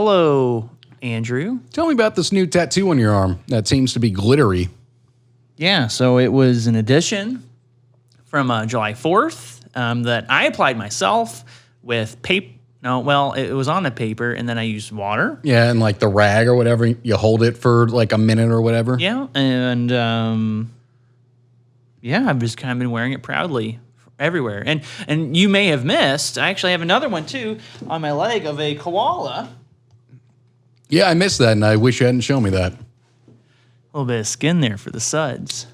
Hello, Andrew. Tell me about this new tattoo on your arm that seems to be glittery. Yeah, so it was an addition from July 4th that I applied myself with paper. No, well, it was on the paper, and then I used water. Yeah, and like the rag or whatever, you hold it for like a minute or whatever. Yeah, and I've just kind of been wearing it proudly everywhere. And you may have missed, I actually have another one too on my leg of a koala. Yeah, I missed that, and I wish you hadn't shown me that. A little bit of skin there for the suds.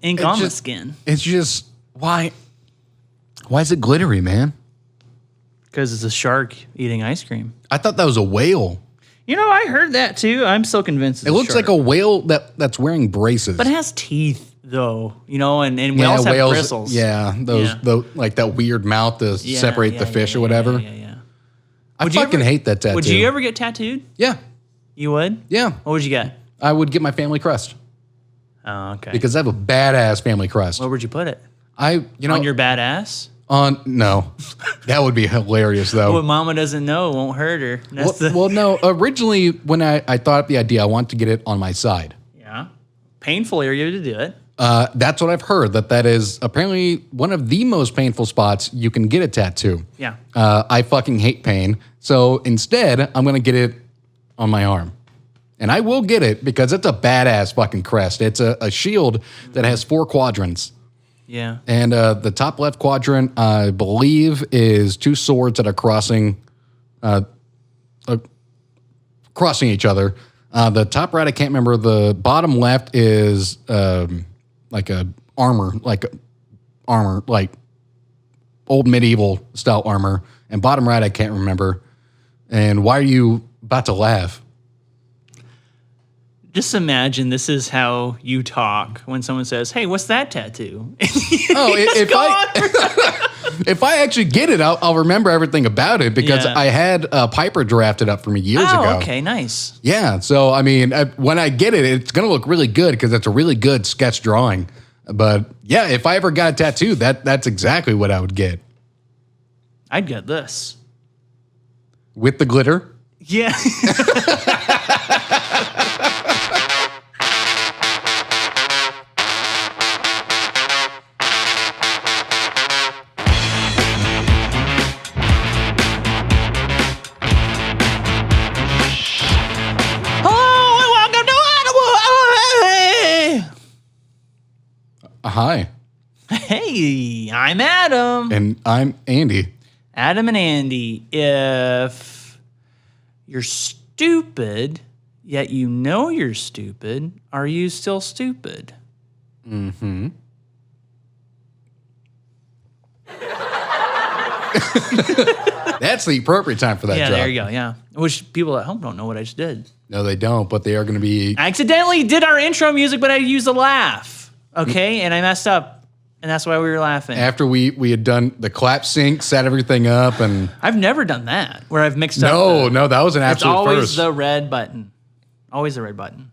Ink on the skin. It's just, why is it glittery, man? Because it's a shark eating ice cream. I thought that was a whale. You know, I heard that too. I'm still convinced it's It looks shark. like a whale that's wearing braces. But it has teeth, though, you know, and whales have bristles. Yeah, like that weird mouth to separate the fish or whatever. Yeah. I fucking hate that tattoo. Would you ever get tattooed? Yeah. You would? Yeah. What would you get? I would get my family crest. Oh, okay. Because I have a badass family crest. Where would you put it? On your badass? No. That would be hilarious, though. What mama doesn't know won't hurt her. No. Originally, when I thought of the idea, I wanted to get it on my side. Yeah. Painful area to do it. That's what I've heard, that is apparently one of the most painful spots you can get a tattoo. Yeah. I fucking hate pain. So instead, I'm going to get it on my arm. And I will get it because it's a badass fucking crest. It's a shield that has 4 quadrants. Yeah. And the top left quadrant, I believe, is 2 swords that are crossing each other. The top right, I can't remember. The bottom left is like armor, like old medieval style armor. And bottom right, I can't remember. And why are you about to laugh? Just imagine this is how you talk when someone says, "Hey, what's that tattoo?" If I actually get it, I'll remember everything about it because I had Piper drafted up for me years ago. Oh, okay, nice. Yeah, so I mean, when I get it, it's gonna look really good because it's a really good sketch drawing. But yeah, if I ever got a tattoo, that's exactly what I would get. I'd get this with the glitter. Yeah. Hi. Hey, I'm Adam. And I'm Andy. Adam and Andy. If you're stupid, yet you know you're stupid, are you still stupid? Mm-hmm. That's the appropriate time for that job. Yeah, there you go, yeah. Which people at home don't know what I just did. No, they don't, but they are going to be... I accidentally did our intro music, but I used a laugh. Okay, and I messed up, and that's why we were laughing. After we had done the clap sync, set everything up, and... I've never done that, where I've mixed up... No, that was an absolute first. It's always the red button. Always the red button.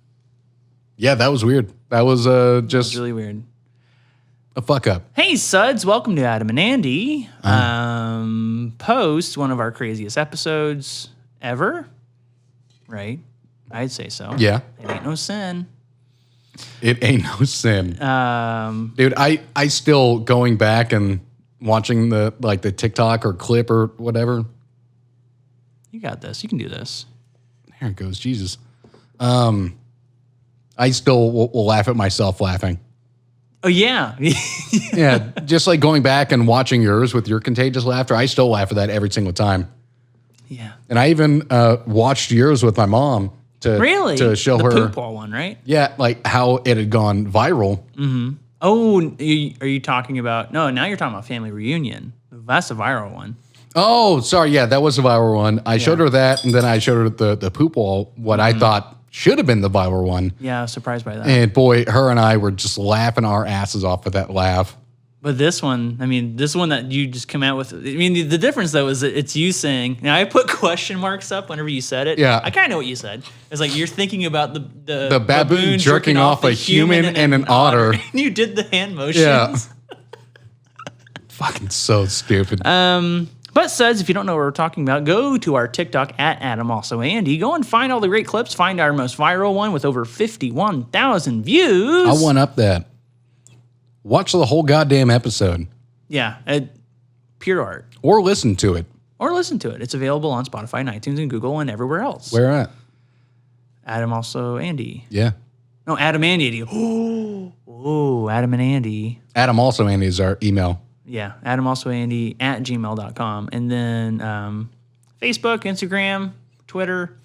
Yeah, that was weird. That was just... That was really weird. A fuck up. Hey, suds, welcome to Adam and Andy. Post one of our craziest episodes ever, right? I'd say so. Yeah. It ain't no sin. It ain't no sin. Dude, I still going back and watching the TikTok or clip or whatever. You got this. You can do this. There it goes. Jesus. I still will laugh at myself laughing. Oh, yeah. Yeah, just like going back and watching yours with your contagious laughter, I still laugh at that every single time. Yeah. And I even watched yours with my mom to show her. The poop wall one, right? Yeah, like how it had gone viral. Mm-hmm. Oh, are you talking about... No, now you're talking about Family Reunion. That's a viral one. Oh, sorry. Yeah, that was a viral one. I showed her that, and then I showed her the poop wall, what I thought should have been the viral one. Yeah, I was surprised by that. And boy, her and I were just laughing our asses off with that laugh. But this one, this one that you just come out with, the difference though is that it's you saying, now I put question marks up whenever you said it. Yeah. I kind of know what you said. It's like you're thinking about the baboon jerking off a human and an otter. And you did the hand motions. Yeah. Fucking so stupid. But Suds, if you don't know what we're talking about, go to our TikTok at adamalsoandy. Go and find all the great clips. Find our most viral one with over 51,000 views. I one up that. Watch the whole goddamn episode. Yeah, pure art. Or listen to it. Or listen to it. It's available on Spotify and iTunes and Google and everywhere else. Where at? adamalsoandy. Yeah. No, Adam and Andy. Oh, Adam and Andy. AnA is our email. Yeah, adamalsoandy@gmail.com. And then Facebook, Instagram, Twitter.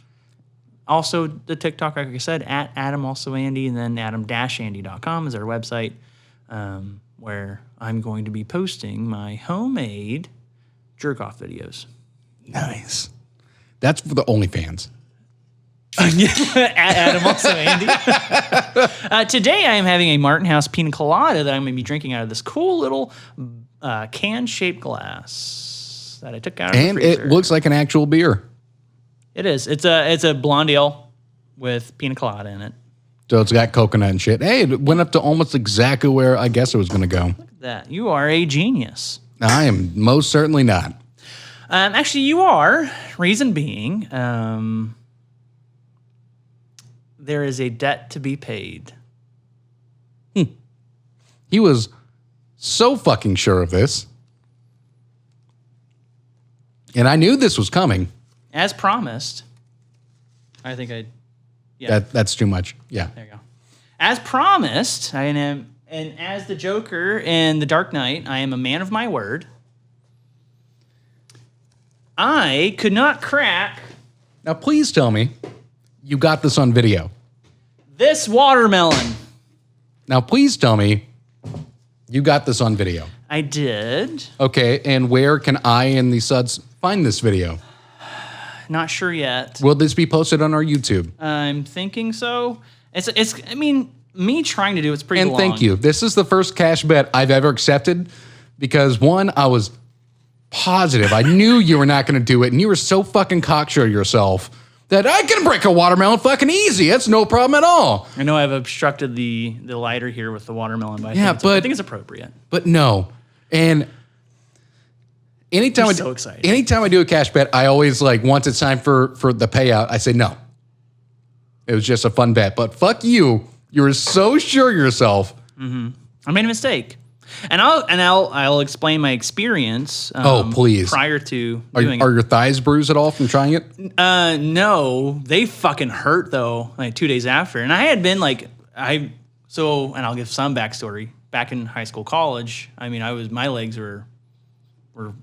Also the TikTok, like I said, at adamalsoandy. And then adam-andy.com is our website where I'm going to be posting my homemade jerk-off videos. Nice. That's for the OnlyFans. At adamalsoandy. Today I am having a Martin House pina colada that I'm going to be drinking out of this cool little can-shaped glass that I took out of the freezer. And it looks like an actual beer. It is. It's a blonde ale with pina colada in it. So it's got coconut and shit. Hey, it went up to almost exactly where I guess it was going to go. Look at that. You are a genius. I am most certainly not. Actually, you are. Reason being, there is a debt to be paid. He was so fucking sure of this. And I knew this was coming. As promised. I think yeah. That's too much. Yeah. There you go. As promised, I am, and as the Joker in The Dark Knight, I am a man of my word. I could not crack Now, please tell me you got this on video. this watermelon. Now, please tell me you got this on video. I did. Okay, and where can I and the Suds find this video? Not sure yet. Will this be posted on our YouTube? I'm thinking so. It's. I mean, me trying to do it's pretty And long. thank you. This is the first cash bet I've ever accepted because, one, I was positive. I knew you were not going to do it, and you were so fucking cocksure yourself that I can break a watermelon fucking easy. That's no problem at all. I know I've obstructed the lighter here with the watermelon, but I think it's appropriate. But no. And anytime You're so excited. Anytime I do a cash bet, I always once it's time for the payout, I say no. It was just a fun bet. But fuck you. You were so sure of yourself. Mm-hmm. I made a mistake. And I'll explain my experience. Please. Prior to Are your thighs bruised at all from trying it? No, they fucking hurt though. 2 days after, and I had been and I'll give some backstory. Back in high school, college, I mean, my legs were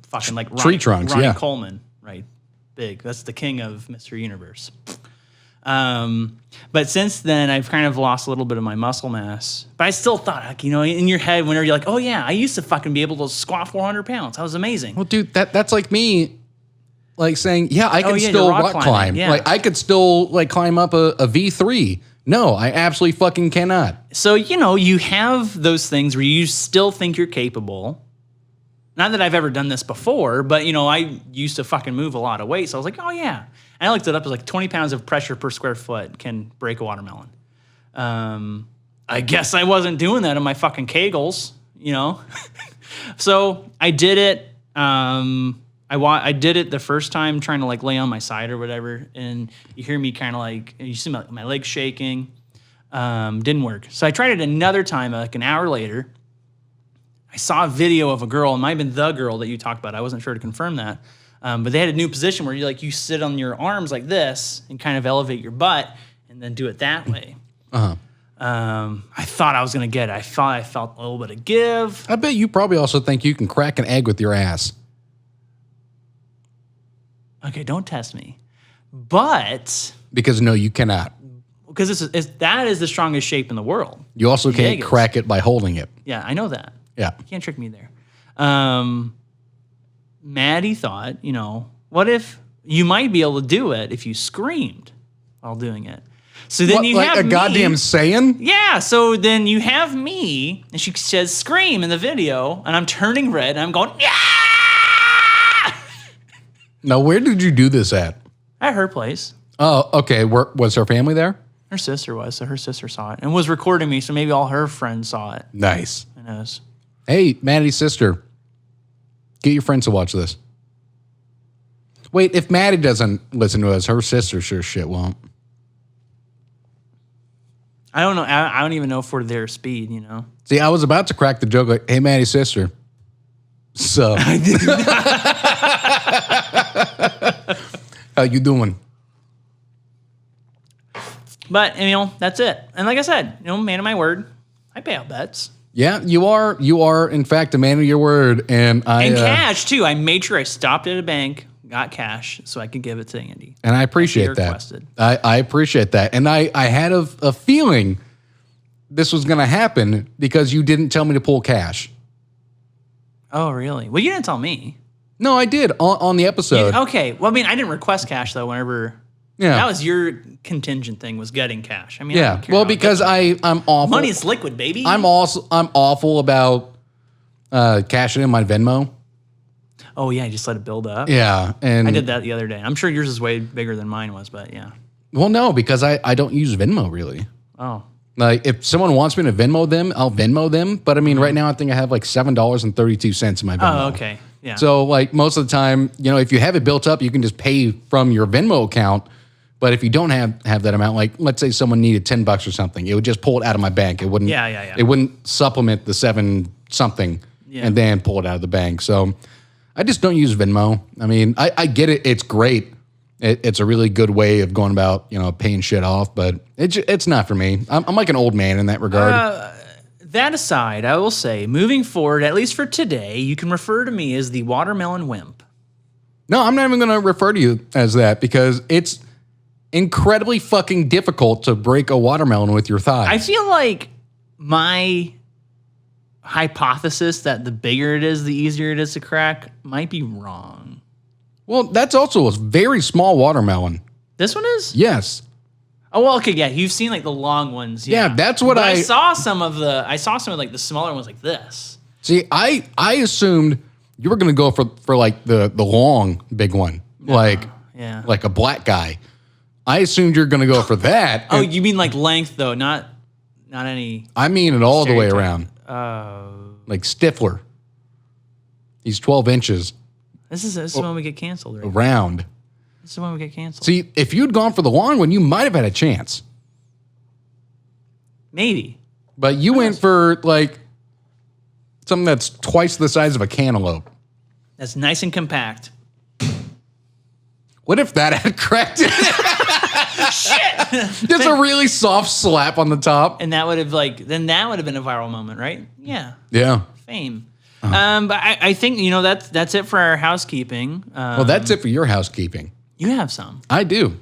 fucking like tree trunks. Ronnie Yeah, Coleman, right? Big. That's the king of Mr. Universe. But since then, I've kind of lost a little bit of my muscle mass. But I still thought, in your head, whenever you're like, oh yeah, I used to fucking be able to squat 400 pounds. That was amazing. well, dude, that's like me, saying, yeah, I can yeah, still you're rock rock climbing, climb. yeah. I could still climb up a V3. No, I absolutely fucking cannot. So, you have those things where you still think you're capable. Not that I've ever done this before, but, I used to fucking move a lot of weight. So I was like, oh, yeah. And I looked it up. It was 20 pounds of pressure per square foot can break a watermelon. I guess I wasn't doing that in my fucking Kegels, So I did it. I did it the first time trying to lay on my side or whatever. And you hear me kind of you see my legs shaking. Didn't work. So I tried it another time, an hour later. I saw a video of a girl. It might have been the girl that you talked about. I wasn't sure to confirm that. But they had a new position where you sit on your arms like this and kind of elevate your butt and then do it that way. Uh-huh. I thought I was going to get it. I felt a little bit of give. I bet you probably also think you can crack an egg with your ass. Okay, don't test me. But Because no, you cannot. because that is the strongest shape in the world. You also can't Egg is. crack it by holding it. Yeah, I know that. Yeah. You can't trick me there. Maddie thought, what if you might be able to do it if you screamed while doing it? So then you have a me, goddamn saying? Yeah, so then you have me, and she says scream in the video, and I'm turning red, and I'm going, yeah! Now, where did you do this at? At her place. Oh, okay. Was her family there? Her sister was, so her sister saw it and was recording me, so maybe all her friends saw it. Nice. Who knows? Hey, Maddie's sister. Get your friends to watch this. Wait, if Maddie doesn't listen to us, her sister sure shit won't. I don't know. I don't even know if we're their speed, you know? See, I was about to crack the joke like, hey, Maddie's sister. So. How you doing? But, you know, that's it. And like I said, you know, man of my word, I pay out bets. Yeah, you are. You are, in fact, a man of your word. And cash, too. I made sure I stopped at a bank, got cash, so I could give it to Andy. And I appreciate that. Requested. I appreciate that. And I had a feeling this was going to happen because you didn't tell me to pull cash. Oh, really? Well, you didn't tell me. No, I did on the episode. Okay. Well, I mean, I didn't request cash, though, whenever... Yeah. That was your contingent thing, was getting cash. I mean, yeah. Well, because I'm awful. Money's liquid, baby. I'm awful about cashing in my Venmo. Oh, yeah, you just let it build up? Yeah. And I did that the other day. I'm sure yours is way bigger than mine was, but yeah. Well, no, because I don't use Venmo, really. Oh. Like, if someone wants me to Venmo them, I'll Venmo them. But, I mean, right now I think I have like $7.32 in my Venmo. Oh, okay. Yeah. So, like, most of the time, you know, if you have it built up, you can just pay from your Venmo account. But if you don't have that amount, like, let's say someone needed $10 or something, it would just pull it out of my bank. It wouldn't. Yeah. It wouldn't supplement the 7 something and then pull it out of the bank. So I just don't use Venmo. I mean, I get it. It's great. It's a really good way of going about, you know, paying shit off. But it's not for me. I'm like an old man in that regard. That aside, I will say, moving forward, at least for today, you can refer to me as the watermelon wimp. No, I'm not even going to refer to you as that because it's incredibly fucking difficult to break a watermelon with your thighs. I feel like my hypothesis that the bigger it is, the easier it is to crack might be wrong. Well, that's also a very small watermelon. This one is? Yes. Oh, well, okay, yeah. You've seen like the long ones. Yeah, that's what but I saw some of like the smaller ones like this. See, I assumed you were going to go for like the long big one, like a black guy. I assumed you're going to go for that. Oh, you mean like length though, not any. I mean it all the way around. Oh. Like Stifler. He's 12 inches. This is when we get canceled, right? Around. This is when we get canceled. See, if you'd gone for the long one, you might have had a chance. Maybe. But you went for like something that's twice the size of a cantaloupe. That's nice and compact. What if that had cracked it? Shit! Just a really soft slap on the top. And that would have been a viral moment, right? Yeah. Yeah. Fame. But I think, you know, that's it for our housekeeping. Well, that's it for your housekeeping. You have some. I do.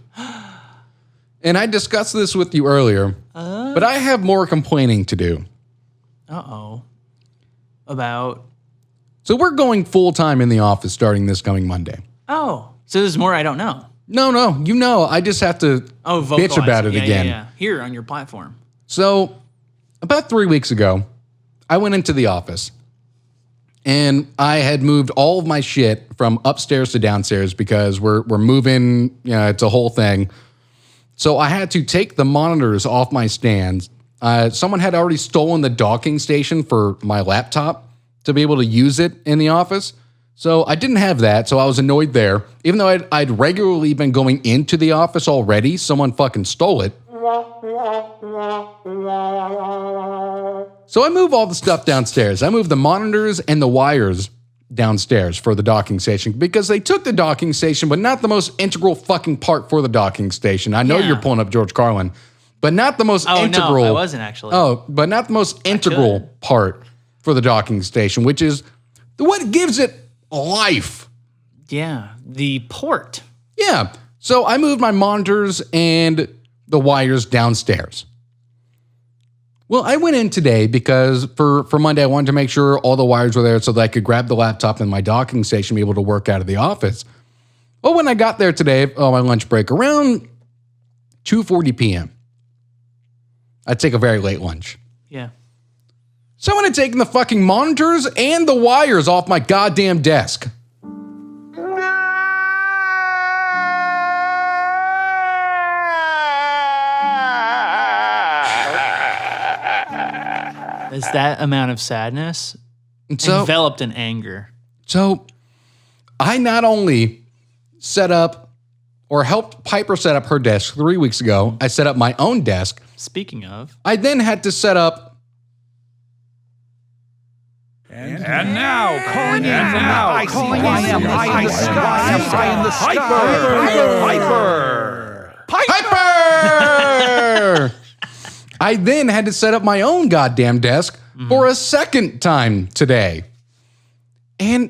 And I discussed this with you earlier, but I have more complaining to do. Uh-oh. About? So we're going full-time in the office starting this coming Monday. Oh. So there's more I don't know. No. You know, I just have to bitch about it again. Yeah. Here on your platform. So about 3 weeks ago, I went into the office. And I had moved all of my shit from upstairs to downstairs because we're moving, you know, it's a whole thing. So I had to take the monitors off my stands. Someone had already stolen the docking station for my laptop to be able to use it in the office. So I didn't have that, so I was annoyed there. Even though I'd regularly been going into the office already, someone fucking stole it. So I move all the stuff downstairs. I move the monitors and the wires downstairs for the docking station because they took the docking station, but not the most integral fucking part for the docking station. I know you're pulling up George Carlin, but not the most integral. No, I wasn't actually. Oh, but not the most integral part for the docking station, which is what gives it life. Yeah, the port. Yeah. So I moved my monitors and the wires downstairs. Well, I went in today because for Monday, I wanted to make sure all the wires were there so that I could grab the laptop and my docking station and be able to work out of the office. Well, when I got there today on my lunch break, around 2:40 p.m., I'd take a very late lunch. Yeah. Someone had taken the fucking monitors and the wires off my goddamn desk. Is that amount of sadness enveloped in anger? So I not only set up or helped Piper set up her desk 3 weeks ago. I set up my own desk. Speaking of, I then had to set up. And now, calling in from the high in the sky, Piper! I then had to set up my own goddamn desk for a second time today. And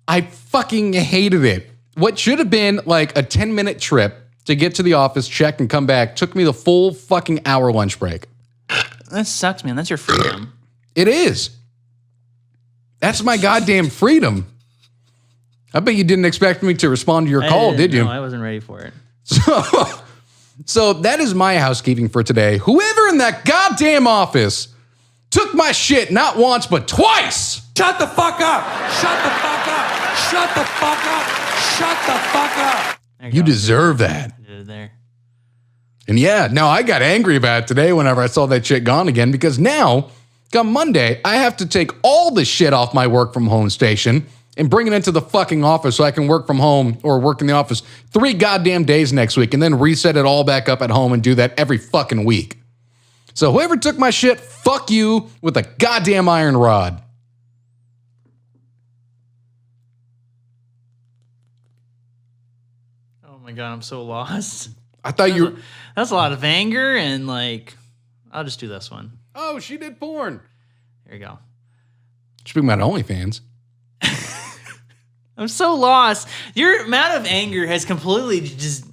I fucking hated it. What should have been like a 10-minute trip to get to the office, check, and come back took me the full fucking hour lunch break. that sucks, man. That's your freedom. It is. That's my goddamn freedom. I bet you didn't expect me to respond to your call, did you? No, I wasn't ready for it. So that is my housekeeping for today. Whoever in that goddamn office took my shit not once, but twice. Shut the fuck up! Shut the fuck up! Shut the fuck up! Shut the fuck up! You deserve that. I did it there. And yeah, now I got angry about it today whenever I saw that shit gone again, because now, come Monday, I have to take all the shit off my work from home station and bring it into the fucking office so I can work from home or work in the office 3 goddamn days next week and then reset it all back up at home and do that every fucking week. So whoever took my shit, fuck you with a goddamn iron rod. Oh my God, I'm so lost. I thought you were... That's a lot of anger and like, I'll just do this one. Oh, she did porn. There you go. Speaking about OnlyFans. I'm so lost. Your amount of anger has completely just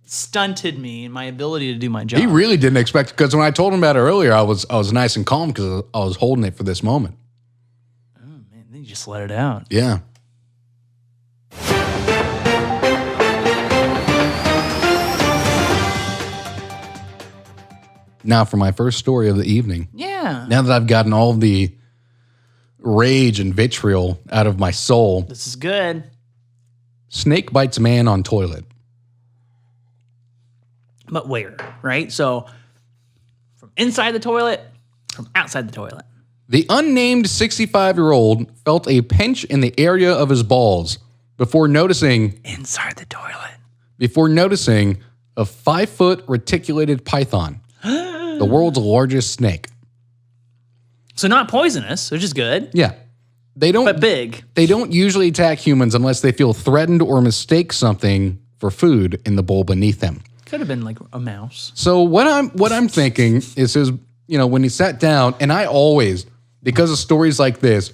stunted me in my ability to do my job. He really didn't expect, because when I told him about it earlier, I was nice and calm because I was holding it for this moment. Oh man, then you just let it out. Yeah. Now for my first story of the evening. Yeah. Now that I've gotten all the rage and vitriol out of my soul, This is good. snake bites man on toilet. But where, right? So from inside the toilet, from outside the toilet. The unnamed 65-year-old felt a pinch in the area of his balls before noticing Inside the toilet. a 5-foot reticulated python, the world's largest snake. So not poisonous, which is good, Yeah. but big. They don't usually attack humans unless they feel threatened or mistake something for food in the bowl beneath them. Could have been like a mouse. So what I'm thinking is when he sat down, and I always, because of stories like this,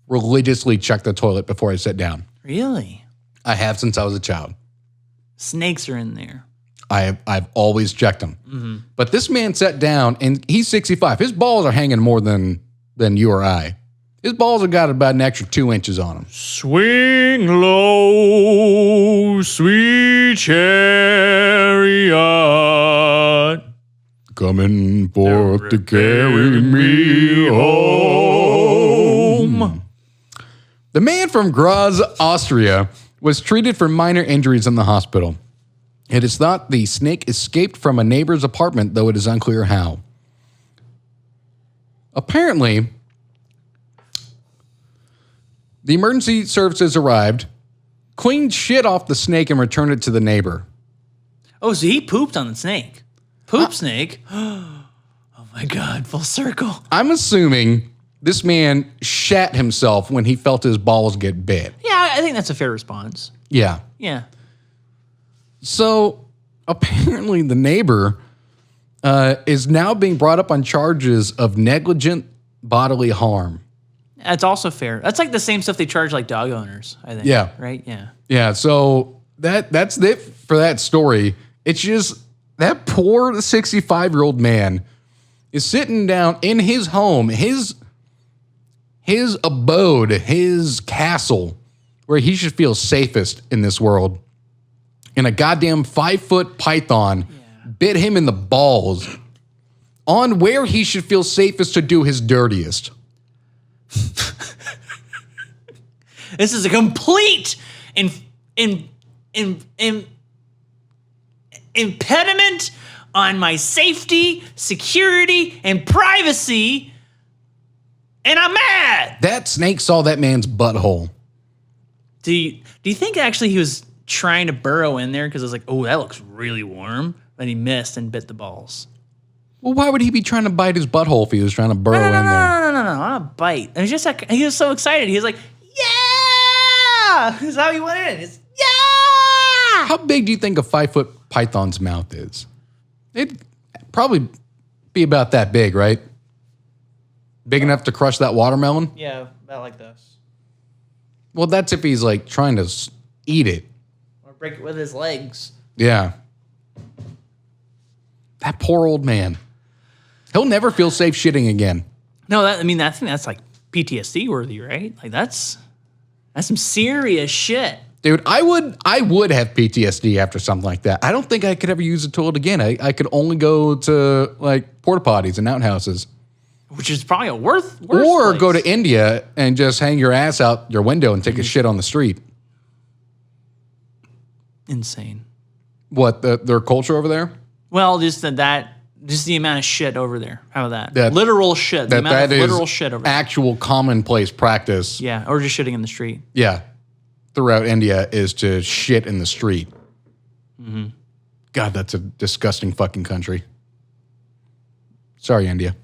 religiously check the toilet before I sit down. Really? I have since I was a child. Snakes are in there. I've always checked them. But this man sat down, and he's 65. His balls are hanging more than you or I. His balls have got about an extra 2 inches on them. Swing low, sweet chariot. Coming forth to carry me home. The man from Graz, Austria, was treated for minor injuries in the hospital. It is thought the snake escaped from a neighbor's apartment, though it is unclear how. Apparently, the emergency services arrived, cleaned shit off the snake, and returned it to the neighbor. Oh, so he pooped on the snake. Poop snake. Oh my God, full circle. I'm assuming this man shat himself when he felt his balls get bit. Yeah, I think that's a fair response. Yeah. Yeah. So apparently the neighbor is now being brought up on charges of negligent bodily harm. That's also fair. That's like the same stuff they charge like dog owners, I think. Yeah. Right? Yeah. Yeah, so that's it for that story. It's just that poor 65-year-old man is sitting down in his home, his abode, his castle, where he should feel safest in this world. And a goddamn 5-foot python bit him in the balls on where he should feel safest to do his dirtiest. This is a complete impediment on my safety, security, and privacy, and I'm mad. That snake saw that man's butthole. Do you think actually he was trying to burrow in there because I was like, oh, that looks really warm. But he missed and bit the balls. Well, why would he be trying to bite his butthole if he was trying to burrow in there? No, not a bite. It was just like, he was so excited. He was like, yeah! That's how he went in. It's, yeah! How big do you think a 5-foot python's mouth is? It'd probably be about that big, right? Big enough to crush that watermelon? Yeah, about like this. Well, that's if he's like trying to eat it. Or break it with his legs. Yeah. That poor old man. He'll never feel safe shitting again. No, I think that's like PTSD worthy, right? Like that's some serious shit. Dude, I would have PTSD after something like that. I don't think I could ever use a toilet again. I could only go to like porta potties and outhouses. Which is probably a worse Or place. go to India and just hang your ass out your window and take a shit on the street. Insane. What, their culture over there? Well, just the amount of shit over there. How about that? That- Literal shit. The amount of is literal shit over there. actual commonplace practice. Yeah, or just shitting in the street. Yeah. Throughout India is to shit in the street. God, that's a disgusting fucking country. Sorry, India.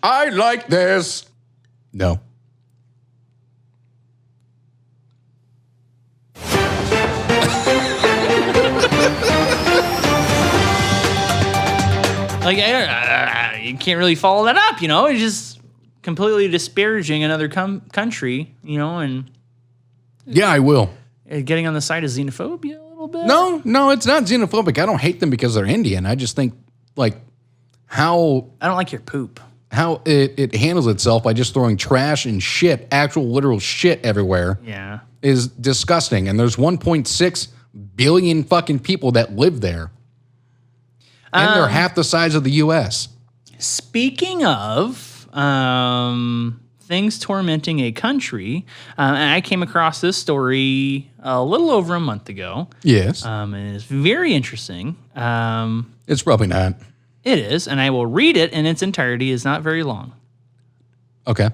I like this. No. Like, you can't really follow that up, It's just completely disparaging another country, and Yeah, I will. getting on the side of xenophobia a little bit. No, it's not xenophobic. I don't hate them because they're Indian. I just think, like, how I don't like your poop. it handles itself by just throwing trash and shit, actual literal shit everywhere Yeah. is disgusting. And there's 1.6 billion fucking people that live there. And they're half the size of the U.S. Speaking of things tormenting a country, and I came across this story a little over a month ago. Yes. And it's very interesting. It's probably not. It is, and I will read it in its entirety. It's not very long. Okay.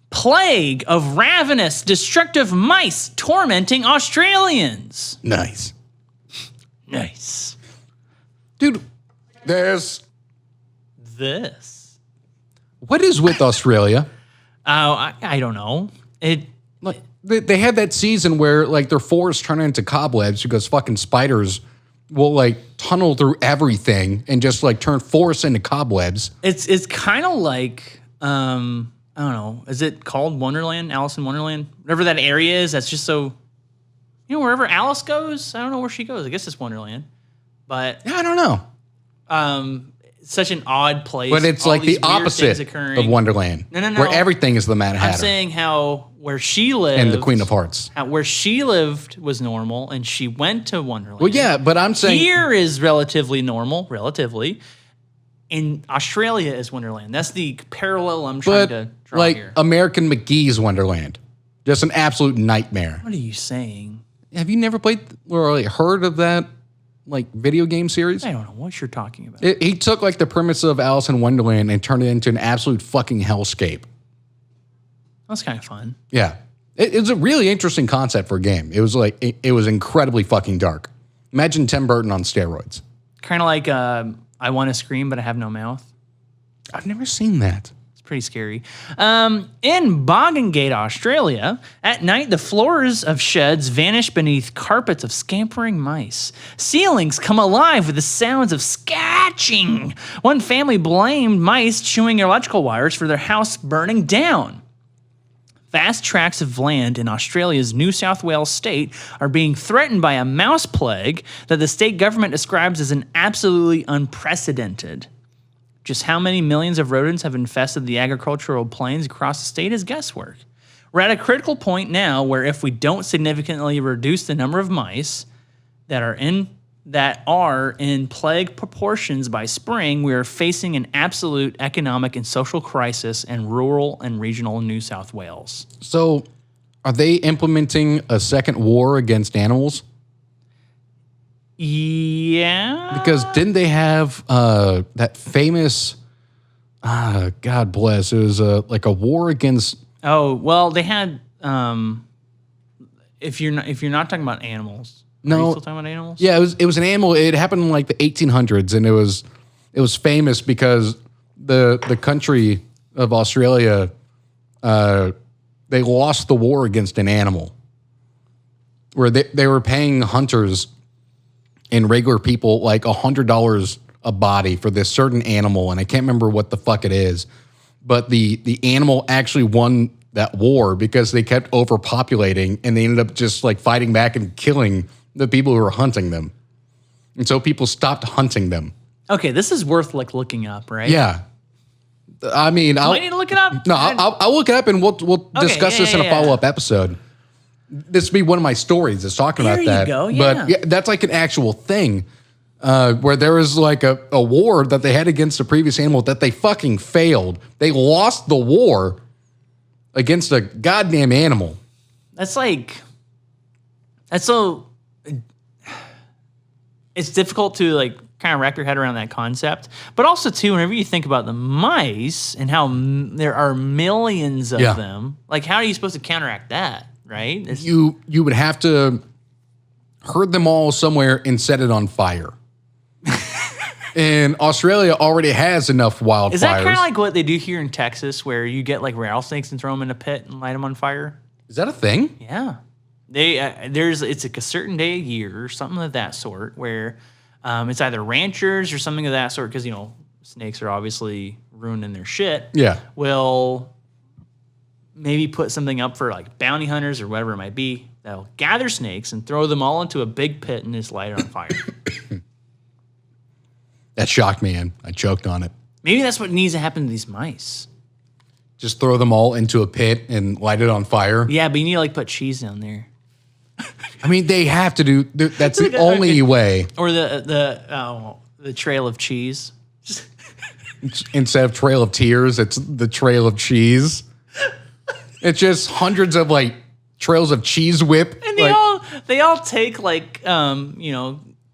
Plague of ravenous, destructive mice tormenting Australians. Nice. Nice. Dude, there's... This. What is with Australia? Oh, I don't know. Like, they had that season where, like, their forests turn into cobwebs because fucking spiders will, like, tunnel through everything and just, like, turn forests into cobwebs. It's kind of like, I don't know. Is it called Wonderland? Alice in Wonderland? Whatever that area is, that's just so... wherever Alice goes, I don't know where she goes. I guess it's Wonderland. But... Yeah, I don't know. Such an odd place. But it's all like these the weird opposite things occurring. of Wonderland. No. Where everything is the Mad Hatter. I'm saying how where she lived... and the Queen of Hearts. Where she lived was normal, and she went to Wonderland. Well, yeah, but I'm saying... Here is relatively normal, relatively. In Australia is Wonderland. That's the parallel I'm trying to draw like here. American McGee's Wonderland. Just an absolute nightmare. What are you saying? Have you never played or like, heard of that like video game series? I don't know what you're talking about. He took like the premise of Alice in Wonderland and turned it into an absolute fucking hellscape. That's kind of fun. Yeah. It's a really interesting concept for a game. It was like, it was incredibly fucking dark. Imagine Tim Burton on steroids. Kind of like I Want to Scream, but I Have No Mouth. I've never seen that. It's pretty scary. In Bogongate, Australia, at night the floors of sheds vanish beneath carpets of scampering mice. Ceilings come alive with the sounds of scratching. One family blamed mice chewing electrical wires for their house burning down. Vast tracts of land in Australia's New South Wales state are being threatened by a mouse plague that the state government describes as an absolutely unprecedented. Just how many millions of rodents have infested the agricultural plains across the state is guesswork. We're at a critical point now where if we don't significantly reduce the number of mice that are in plague proportions by spring, we are facing an absolute economic and social crisis in rural and regional New South Wales. So are they implementing a second war against animals? Yeah. Because didn't they have that famous, God bless, it was like a war against... Oh, well, they had, if you're not talking about animals, No. are you still talking about animals? Yeah, it was an animal. It happened in like the 1800s, and it was famous because the country of Australia, they lost the war against an animal, where they were paying hunters and regular people like $100 a body for this certain animal, and I can't remember what the fuck it is, but the animal actually won that war because they kept overpopulating, and they ended up just like fighting back and killing the people who were hunting them. And so people stopped hunting them. Okay, this is worth like looking up, right? Yeah. I mean, I need to look it up. No, I'll look it up and we'll discuss this in a follow-up episode. This would be one of my stories that's talking about that. There you go, yeah. But yeah, that's like an actual thing where there was like a war that they had against a previous animal that they fucking failed. They lost the war against a goddamn animal. That's so. It's difficult to like kind of wrap your head around that concept, but also too, whenever you think about the mice and how there are millions of them, like how are you supposed to counteract that? Right? You would have to herd them all somewhere and set it on fire. And Australia already has enough wildfires. Is that kind of like what they do here in Texas, where you get like rattlesnakes and throw them in a pit and light them on fire? Is that a thing? Yeah, it's like a certain day a year or something of that sort where it's either ranchers or something of that sort, because you know snakes are obviously ruining their shit. Yeah, will maybe put something up for like bounty hunters or whatever it might be. That'll gather snakes and throw them all into a big pit and just light it on fire. that shocked me, and I choked on it. Maybe that's what needs to happen to these mice. Just throw them all into a pit and light it on fire. Yeah, but you need to like put cheese down there. I mean, they have to do. That's the only way. Or the trail of cheese. Instead of Trail of Tears, it's the Trail of Cheese. It's just hundreds of like trails of cheese whip. And they all take like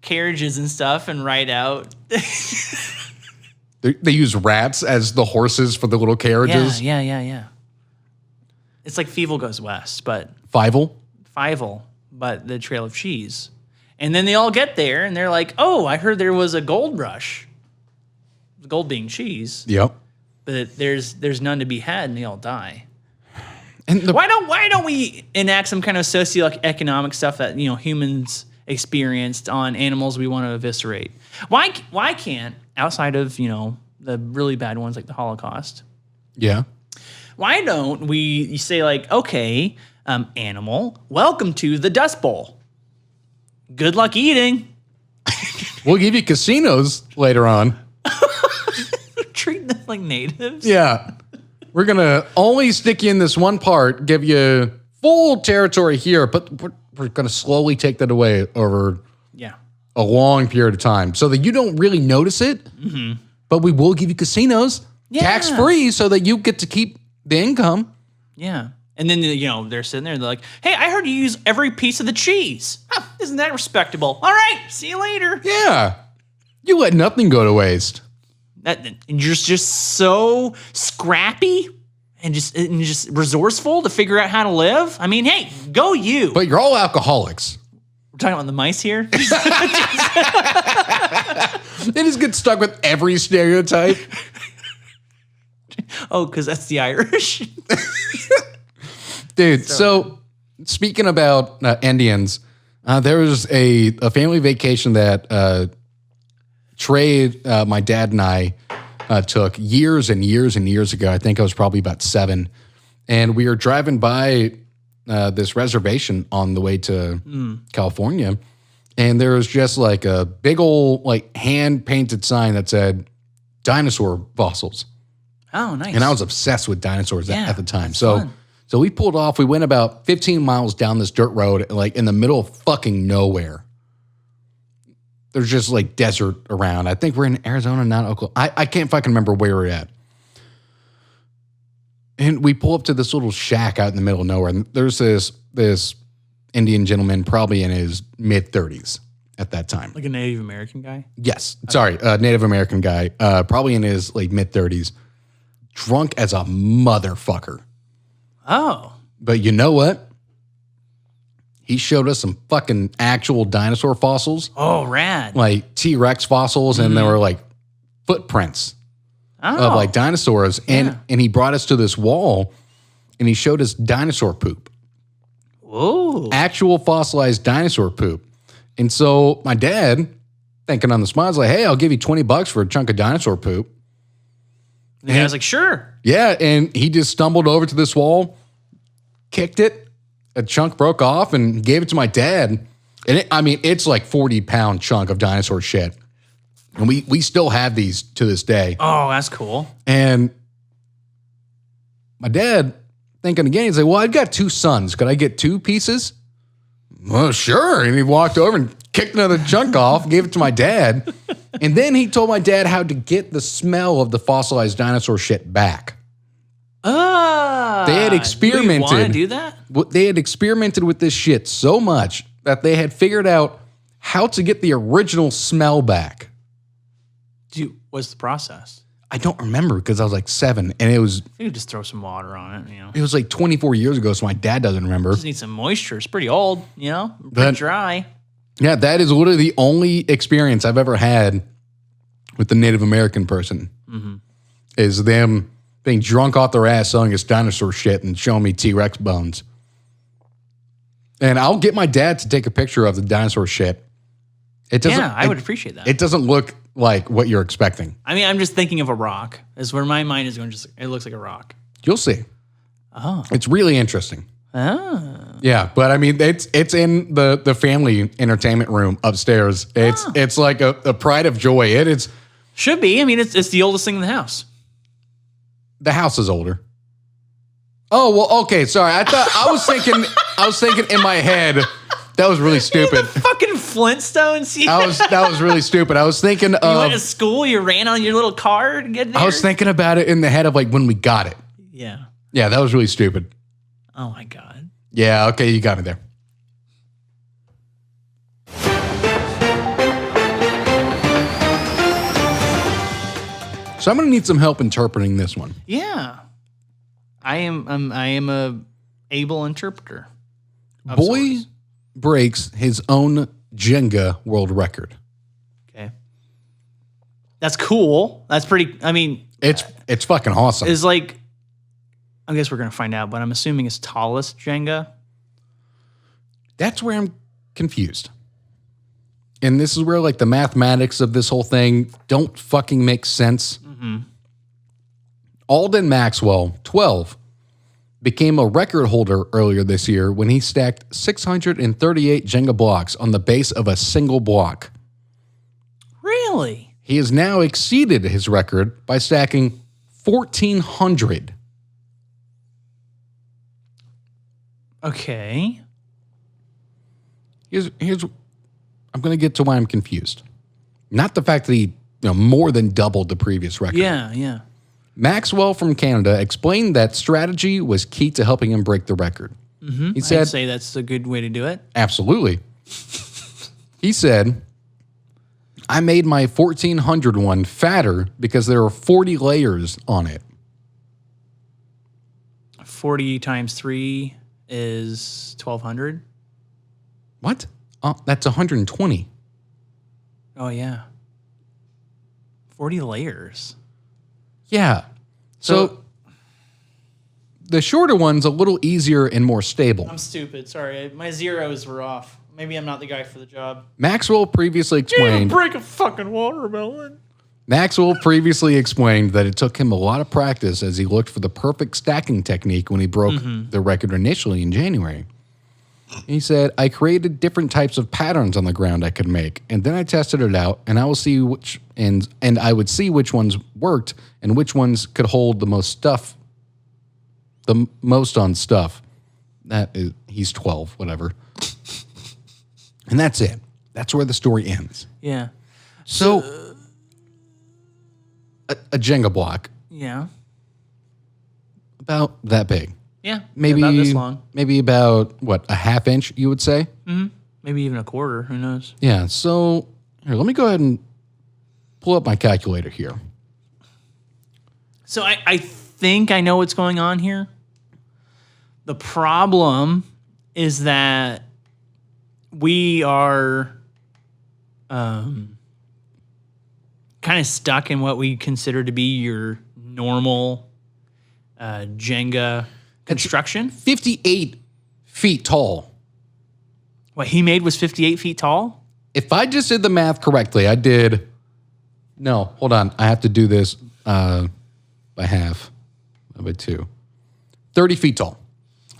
carriages and stuff and ride out. They use rats as the horses for the little carriages. Yeah. It's like Fievel Goes West, but Fievel, but the Trail of Cheese. And then they all get there and they're like, "Oh, I heard there was a gold rush." The gold being cheese. Yep. But there's none to be had, and they all die. And why don't we enact some kind of socioeconomic stuff that humans experienced on animals we want to eviscerate? Why can't, outside of the really bad ones like the Holocaust? Yeah. Why don't we say like, okay, animal, welcome to the Dust Bowl. Good luck eating. We'll give you casinos later on. Treat them like natives. Yeah. We're going to only stick you in this one part, give you full territory here, but we're going to slowly take that away over a long period of time so that you don't really notice it. Mm-hmm. But we will give you casinos tax-free so that you get to keep the income. Yeah. And then, they're sitting there and they're like, "Hey, I heard you use every piece of the cheese. Huh, isn't that respectable? All right, see you later." Yeah. You let nothing go to waste. And you're just so scrappy and just resourceful to figure out how to live. I mean, hey, go you. But you're all alcoholics. We're talking about the mice here. They just get stuck with every stereotype. Oh, because that's the Irish. Dude, so speaking about Indians, there was a family vacation that Trey, my dad, and I took years and years and years ago. I think I was probably about 7. And we were driving by this reservation on the way to California. And there was just like a big old like hand-painted sign that said dinosaur fossils. Oh, nice. And I was obsessed with dinosaurs at the time. So fun. So we pulled off. We went about 15 miles down this dirt road, like in the middle of fucking nowhere. There's just like desert around. I think we're in Arizona, not Oklahoma. I can't fucking remember where we're at. And we pull up to this little shack out in the middle of nowhere. And there's this Indian gentleman, probably in his mid-30s at that time. Like a Native American guy? Yes. Sorry, Native American guy, probably in his like mid-30s. Drunk as a motherfucker. Oh. But you know what? he showed us some fucking actual dinosaur fossils, Oh, rad. like T-Rex fossils, and there were like footprints of like dinosaurs. And he brought us to this wall, and he showed us dinosaur poop. Whoa. Actual fossilized dinosaur poop. And so my dad, thinking on the spot, was like, hey, I'll give you $20 for a chunk of dinosaur poop. The guy's like, sure. Yeah, and he just stumbled over to this wall, kicked it, a chunk broke off, and gave it to my dad. And it's like 40-pound chunk of dinosaur shit. And we still have these to this day. Oh, that's cool. And my dad, thinking again, he's like, well, I've got 2 sons. Could I get 2 pieces? Well, sure. And he walked over and kicked another chunk off, gave it to my dad. And then he told my dad how to get the smell of the fossilized dinosaur shit back. They had experimented. Want to do that? They had experimented with this shit so much that they had figured out how to get the original smell back. What's the process? I don't remember because I was like 7, and it was. You could just throw some water on it, you know. It was like 24 years ago, so my dad doesn't remember. Just need some moisture. It's pretty old, you know, pretty dry. Yeah, that is literally the only experience I've ever had with the Native American person. Is them being drunk off their ass selling us dinosaur shit and showing me T-Rex bones. And I'll get my dad to take a picture of the dinosaur shit. It doesn't. Yeah, I would appreciate that. It doesn't look like what you're expecting. I mean, I'm just thinking of a rock. Is where my mind is going. Just it looks like a rock. You'll see. Oh. It's really interesting. Oh. Yeah, but I mean, it's in the family entertainment room upstairs. It's like a pride of joy. It is. Should be. I mean, it's the oldest thing in the house. The house is older. Oh, well, okay, sorry. I was thinking in my head, that was really stupid. The fucking Flintstones. That was really stupid. I was thinking of. You went to school, you ran on your little car to get there? I was thinking about it in the head of like when we got it. Yeah. Yeah, that was really stupid. Oh my God. Yeah, okay, you got me there. So I'm gonna need some help interpreting this one. Yeah. I am a able interpreter. Boy sorts. breaks his own Jenga world record. Okay. That's cool. That's pretty, I mean. It's fucking awesome. Is like, I guess we're going to find out, but I'm assuming it's tallest Jenga. That's where I'm confused. And this is where like the mathematics of this whole thing don't fucking make sense. Alden Maxwell, 12, became a record holder earlier this year when he stacked 638 Jenga blocks on the base of a single block. Really? He has now exceeded his record by stacking 1,400. Okay. Here's I'm going to get to why I'm confused. Not the fact that he more than doubled the previous record. Yeah. Maxwell from Canada explained that strategy was key to helping him break the record. He said, I'd say that's a good way to do it. absolutely. He said, I made my 1,400 one fatter because there are 40 layers on it. 40 times 3 is 1,200. What? That's 120. Oh, yeah. 40 layers. Yeah. So the shorter one's a little easier and more stable. I'm stupid. Sorry. My zeros were off. Maybe I'm not the guy for the job. Maxwell previously explained break a fucking watermelon. Maxwell previously explained that it took him a lot of practice as he looked for the perfect stacking technique when he broke the record initially in January. He said, I created different types of patterns on the ground I could make, and then I tested it out, and I will see which and I would see which ones worked and which ones could hold the most stuff, the most on stuff. That is, he's 12, whatever. And that's it. That's where the story ends. Yeah. So, a Jenga block, Yeah. about that big. Yeah. Maybe about this long. Maybe about, what, a half inch, you would say? Maybe even a quarter. Who knows? Yeah, so here, let me go ahead and pull up my calculator here. So I think I know what's going on here. The problem is that we are kind of stuck in what we consider to be your normal Jenga construction. 58 feet tall. What he made was 58 feet tall? If I just did the math correctly, I did. No, hold on. I have to do this by half, by 2. 30 feet tall.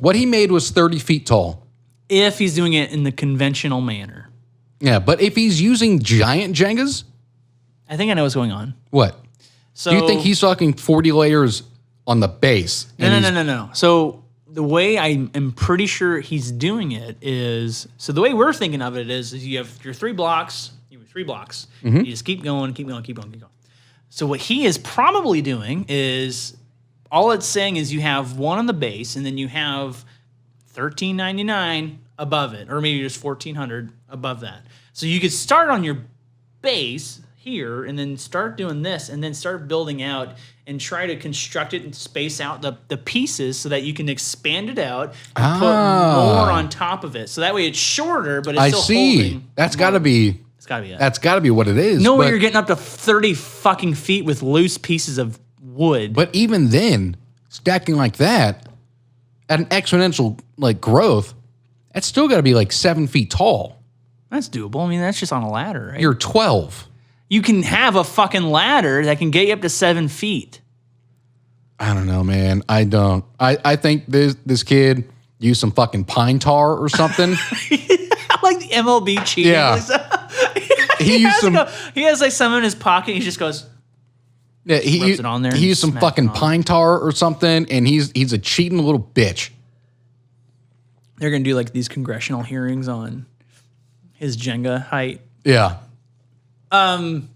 What he made was 30 feet tall. If he's doing it in the conventional manner. Yeah, but if he's using giant Jengas, I think I know what's going on. what? So Do you think he's talking 40 layers on the base? No. So the way I am pretty sure he's doing it is, so the way we're thinking of it is you have your 3 blocks, you have 3 blocks. You just keep going. So what he is probably doing is, all it's saying is you have one on the base, and then you have $13.99 above it, or maybe just $1,400 above that. So you could start on your base here, and then start doing this, and then start building out, and try to construct it and space out the pieces so that you can expand it out and put more on top of it. So that way it's shorter, but it's still holding. That's got to be. It's got to be it. That's got to be what it is. No way you're getting up to 30 fucking feet with loose pieces of wood. But even then, stacking like that at an exponential like growth, that's still got to be like 7 feet tall. That's doable. I mean, that's just on a ladder, right? You're 12. You can have a fucking ladder that can get you up to 7 feet. I don't know, man. I don't. I think this kid used some fucking pine tar or something. Like the MLB cheating. Yeah. He used some. He has like some in his pocket. He just goes. Yeah, rubs it on there. He used some fucking pine tar or something, and he's a cheating little bitch. They're gonna do like these congressional hearings on his Jenga height. Yeah. Little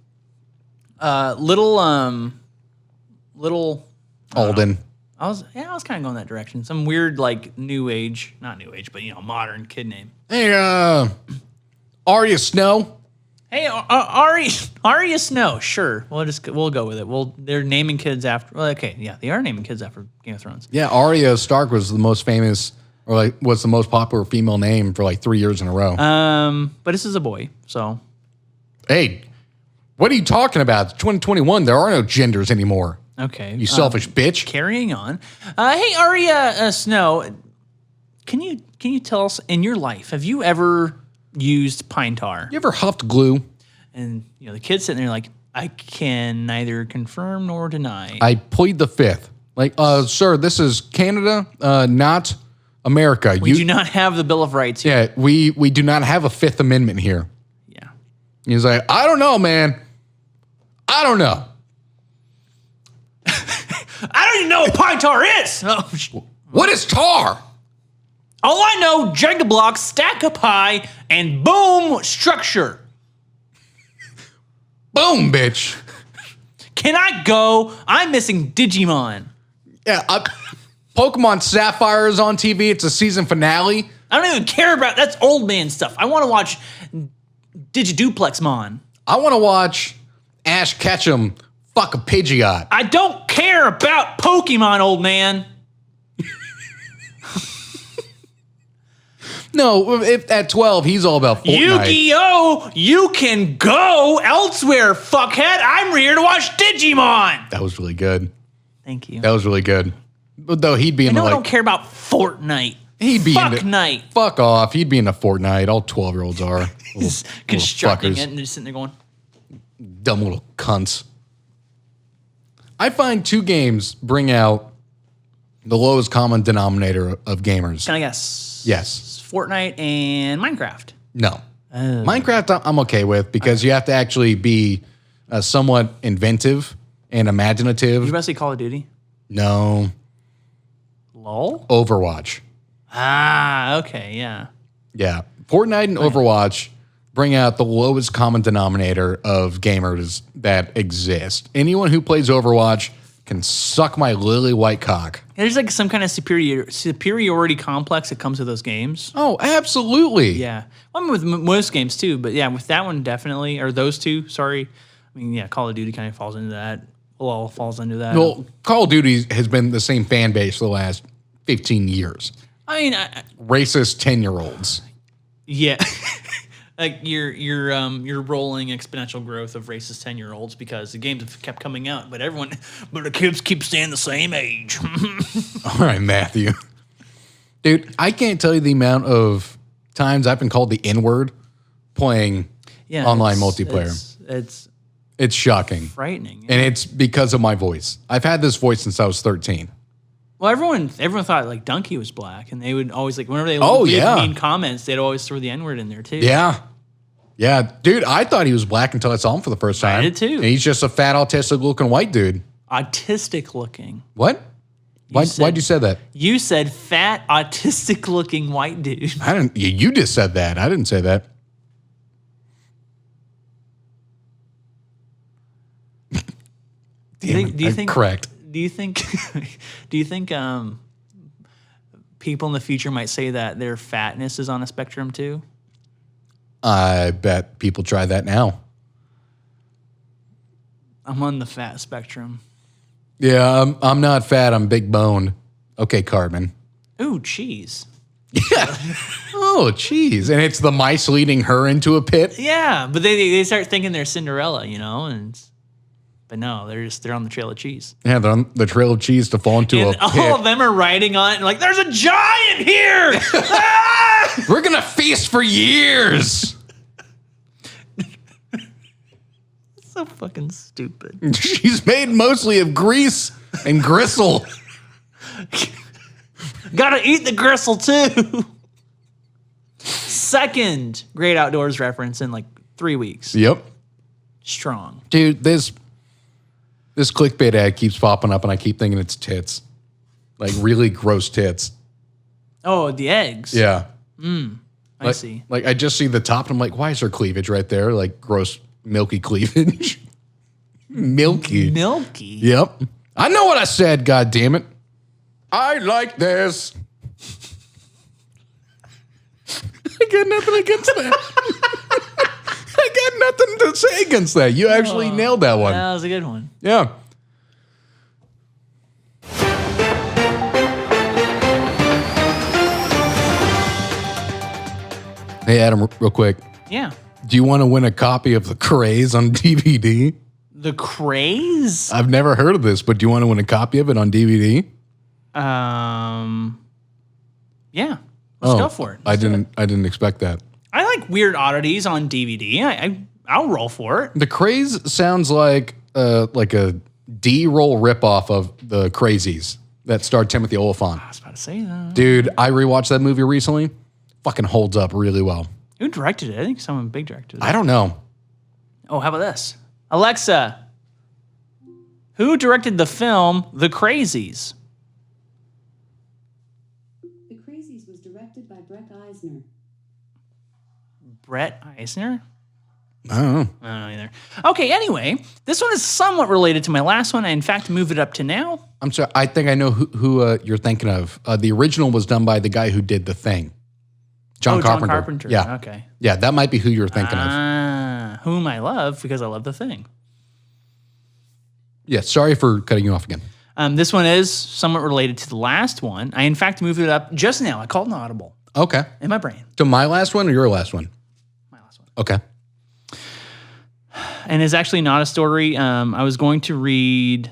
Alden. I was kind of going that direction. Some weird like not new age, but modern kid name. Hey, Arya Snow. Hey, Arya Snow. Sure, we'll go with it. They're naming kids after. Well, okay, yeah, they are naming kids after Game of Thrones. Yeah, Arya Stark was the most famous, or like was the most popular female name for like 3 years in a row. But this is a boy, so. Hey, what are you talking about? It's 2021. There are no genders anymore. Okay, You selfish bitch. Carrying on. Hey, Arya Snow, can you tell us in your life, have you ever used pine tar? You ever huffed glue? And the kid's sitting there like, I can neither confirm nor deny. I plead the fifth. Like, sir, this is Canada, not America. We do not have the Bill of Rights here. Yeah, we do not have a Fifth Amendment here. Yeah. He's like, I don't know, man. I don't know. I don't even know what pine tar is. What is tar? All I know, Jenga blocks stack up high and boom, structure. Boom, bitch. Can I go? I'm missing Digimon. Yeah, Pokemon Sapphire is on TV. It's a season finale. I don't even care about that's old man stuff. I want to watch Digiduplexmon. I want to watch Ash Ketchum fuck a Pidgeot. I don't care about Pokemon, old man. No, if at 12 he's all about Fortnite. Yu-Gi-Oh! You can go elsewhere, fuckhead. I'm here to watch Digimon. That was really good. Thank you. That was really good. But though he'd be in I like, don't care about Fortnite. He'd be Fuck into night. Fuck off. He'd be in a Fortnite. All 12-year-olds are. He's Little constructing fuckers. it and just sitting there going, Dumb little cunts. I find 2 games bring out the lowest common denominator of gamers. can I guess? Yes. Fortnite and Minecraft. No. Minecraft I'm okay with because you have to actually be somewhat inventive and imaginative. You about to say Call of Duty? No. LOL? Overwatch. Ah, okay, yeah. Yeah. Fortnite and Overwatch bring out the lowest common denominator of gamers that exist. Anyone who plays Overwatch can suck my lily white cock. There's like some kind of superiority complex that comes with those games. Oh, absolutely. Yeah. Well, I mean, with most games too, but yeah, with that one definitely, or those two, sorry. I mean, yeah, Call of Duty kind of falls into that. LOL falls into that. Well, Call of Duty has been the same fan base for the last 15 years. I mean, Racist 10-year-olds. Yeah. Like you're rolling exponential growth of racist 10-year-olds because the games have kept coming out, but the kids keep staying the same age. All right, Matthew. Dude, I can't tell you the amount of times I've been called the N-word playing online multiplayer. It's shocking. Frightening. And it's because of my voice. I've had this voice since I was 13. Well, everyone thought like Donkey was black, and they would always like whenever they leave mean comments, they'd always throw the N-word in there too. Yeah, dude, I thought he was black until I saw him for the first time. I did too. And he's just a fat, autistic-looking white dude. Autistic-looking. What? Why'd you say that? You said fat, autistic-looking white dude. I didn't. You just said that. I didn't say that. Do you think? Correct. Do you think? Do you think people in the future might say that their fatness is on a spectrum too? I bet people try that now. I'm on the fat spectrum. Yeah, I'm not fat. I'm big boned. Okay, Cartman. Ooh, cheese. Yeah. Oh, cheese. And it's the mice leading her into a pit. Yeah, but they start thinking they're Cinderella, but no, they're on the trail of cheese. Yeah, they're on the trail of cheese to fall into a pit. All of them are riding on it and like, there's a giant here! Ah! We're going to feast for years. So fucking stupid. She's made mostly of grease and gristle. Gotta eat the gristle too. Second great outdoors reference in like 3 weeks. Yep. Strong. Dude, this clickbait ad keeps popping up and I keep thinking it's tits. Like really gross tits. Oh, the eggs. Yeah. I see. Like I just see the top and I'm like, why is there cleavage right there? Like gross milky cleavage. Milky. Yep. I know what I said, god damn it. I like this. I got nothing against that. I got nothing to say against that. You actually nailed that one. That was a good one. Yeah. Hey, Adam, real quick. Yeah. Do you want to win a copy of The Craze on DVD? The Craze? I've never heard of this, but do you want to win a copy of it on DVD? Yeah. Let's go for it. I didn't expect that. I like weird oddities on DVD. I'll roll for it. The Craze sounds like a D-roll ripoff of The Crazies that starred Timothy Olyphant. I was about to say that. Dude, I rewatched that movie recently. Fucking holds up really well. Who directed it? I think someone big directed it. I don't know. Oh, how about this? Alexa, who directed the film The Crazies? The Crazies was directed by Brett Eisner. Brett Eisner? I don't know. I don't know either. Okay, anyway, this one is somewhat related to my last one. I, in fact, moved it up to now. I'm sorry. I think I know who you're thinking of. The original was done by the guy who did The Thing. John Carpenter. John Carpenter. Yeah. Okay. Yeah, that might be who you're thinking of. Whom I love because I love The Thing. Yeah, sorry for cutting you off again. This one is somewhat related to the last one. I, in fact, moved it up just now. I called an audible Okay. in my brain. So my last one or your last one? My last one. Okay. And it's actually not a story. I was going to read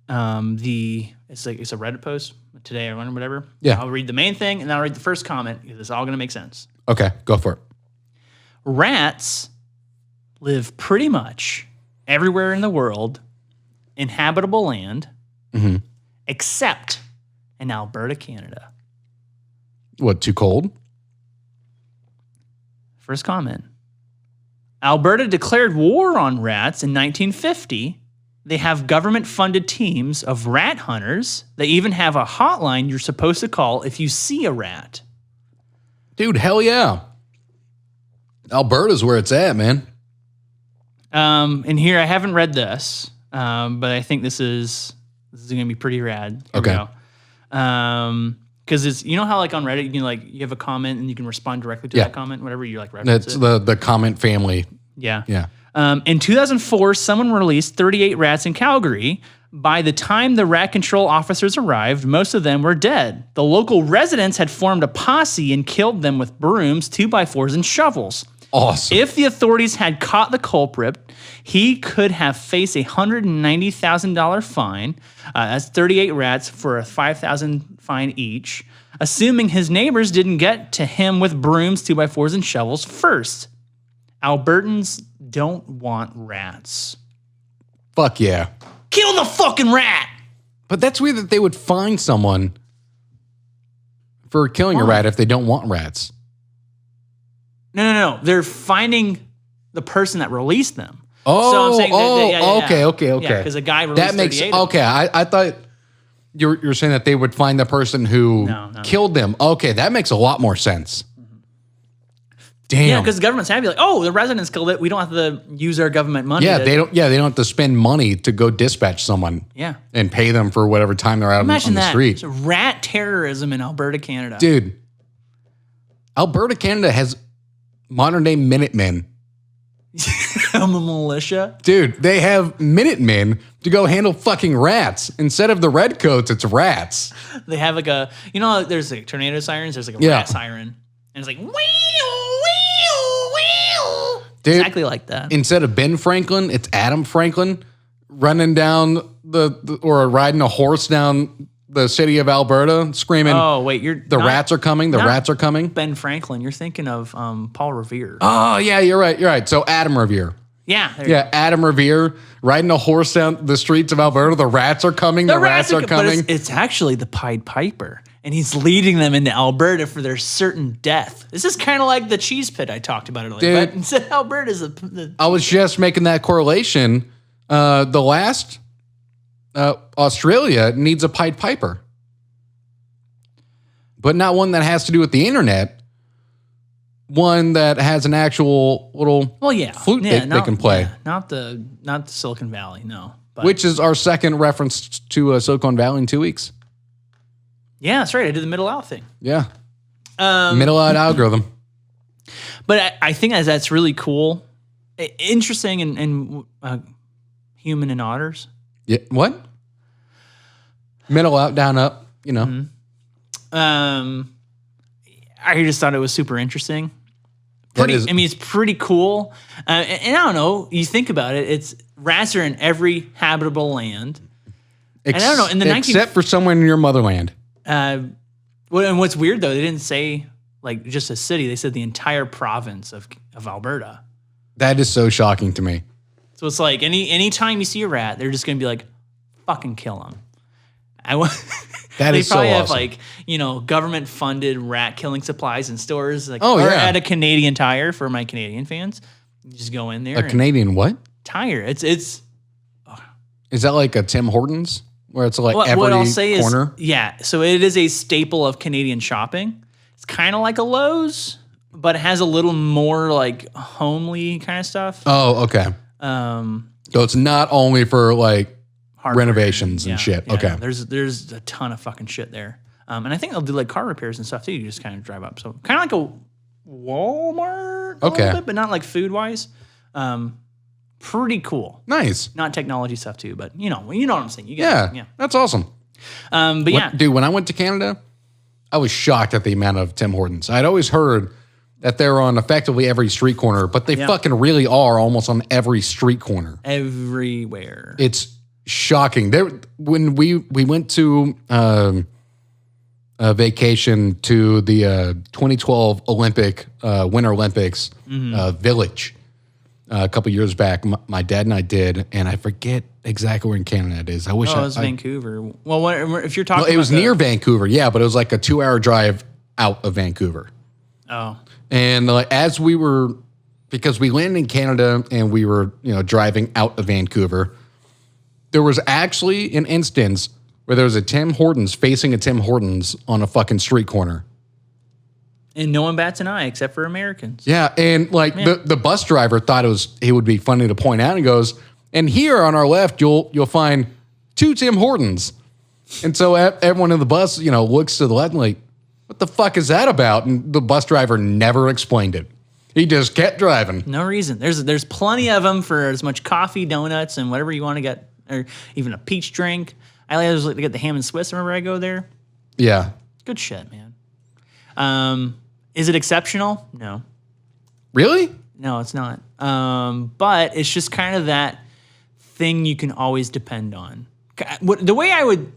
it's a Reddit post today or whatever. Yeah. I'll read the main thing and then I'll read the first comment because it's all going to make sense. Okay, go for it. Rats live pretty much everywhere in the world, inhabitable land, except in Alberta, Canada. What, too cold? First comment. Alberta declared war on rats in 1950. They have government-funded teams of rat hunters. They even have a hotline you're supposed to call if you see a rat. Dude, hell yeah. Alberta's where it's at, man. And here, I haven't read this, but I think this is going to be pretty rad. Here we Okay. go. Because it's, you know how like on Reddit, you have a comment and you can respond directly to that comment, whatever you like reference That's it. the comment family. Yeah. Yeah. In 2004, someone released 38 rats in Calgary, By the time the rat control officers arrived, most of them were dead. The local residents had formed a posse and killed them with brooms, 2x4s, and shovels. Awesome. If the authorities had caught the culprit, he could have faced a $190,000 fine. That's 38 rats for a $5,000 fine each, assuming his neighbors didn't get to him with brooms, 2x4s, and shovels first. Albertans don't want rats. Fuck yeah. Kill the fucking rat! But that's weird that they would fine someone for killing a rat if they don't want rats. No. They're finding the person that released them. Oh, so I'm saying okay. Yeah, because a guy released That makes 38 of them. okay. I thought you're saying that they would find the person who killed them. Okay, that makes a lot more sense. Damn. Yeah, because the government's happy. Like, oh, the residents killed it. We don't have to use our government money. Yeah, they don't have to spend money to go dispatch someone. Yeah. And pay them for whatever time they're out on Imagine the that. street. It's rat terrorism in Alberta, Canada. Dude, Alberta, Canada has modern day Minutemen. I'm a militia. Dude, they have Minutemen to go handle fucking rats. Instead of the redcoats, it's rats. They have like a, there's like tornado sirens. There's like a rat siren. And it's like, wee, wee, wee. Dude, exactly like that. Instead of Ben Franklin, it's Adam Franklin running down or riding a horse down the city of Alberta screaming, oh, wait, the rats are coming, the rats are coming. Ben Franklin, you're thinking of Paul Revere. Oh, yeah, you're right. So Adam Revere. Yeah. Adam Revere riding a horse down the streets of Alberta. The rats are coming. The rats are coming. But it's actually the Pied Piper, and he's leading them into Alberta for their certain death. This is kind of like the cheese pit I talked about earlier. Dude, but instead, Alberta's I was just making that correlation. The last Australia needs a Pied Piper, but not one that has to do with the internet. One that has an actual little flute they can play. Yeah, not the Silicon Valley, no. But which is our second reference to Silicon Valley in 2 weeks. Yeah, that's right. I did the middle out thing. Yeah. Middle out algorithm. But I think that's really cool. Interesting and human and otters. Yeah. What? Middle out, down, up, I just thought it was super interesting. It's pretty cool. And I don't know, you think about it, rats are in every habitable land. And I don't know, in the except for somewhere in your motherland. And what's weird though, they didn't say like just a city, they said the entire province of Alberta. That is so shocking to me. So it's like anytime you see a rat, they're just gonna be like, fucking kill them. That is so awesome. They probably have like, government funded rat killing supplies in stores. Like, at a Canadian Tire for my Canadian fans. You just go in there. Canadian what? Tire. It's. Is that like a Tim Hortons where it's like every what I'll say corner? So it is a staple of Canadian shopping. It's kind of like a Lowe's, but it has a little more like homely kind of stuff. Oh, okay. So it's not only for like renovations and shit. Okay. There's a ton of fucking shit there. And I think they'll do like car repairs and stuff too. You just kind of drive up. So kind of like a Walmart a little bit, but not like food wise. Pretty cool. Nice. Not technology stuff too, but you know what I'm saying. You get it. Yeah. That's awesome. Dude, when I went to Canada, I was shocked at the amount of Tim Hortons. I'd always heard that they're on effectively every street corner, but they fucking really are almost on every street corner. Everywhere. It's shocking. When we went to a vacation to the 2012 Winter Olympics village a couple years back, my dad and I did, and I forget exactly where in Canada it is. I wish it was Vancouver. Well, if you're talking, it was near Vancouver, but it was like a 2-hour drive out of Vancouver. Oh, and because we landed in Canada and we were driving out of Vancouver. There was actually an instance where there was a Tim Hortons facing a Tim Hortons on a fucking street corner. And no one bats an eye except for Americans. Yeah, and the bus driver thought it would be funny to point out and goes, and here on our left you'll find 2 Tim Hortons. And so everyone in the bus, looks to the left and like, what the fuck is that about? And the bus driver never explained it. He just kept driving. No reason. There's plenty of them for as much coffee, donuts, and whatever you want to get or even a peach drink. I always like to get the ham and Swiss whenever I go there. Yeah. Good shit, man. Is it exceptional? No. Really? No, it's not. But it's just kind of that thing you can always depend on. The way I would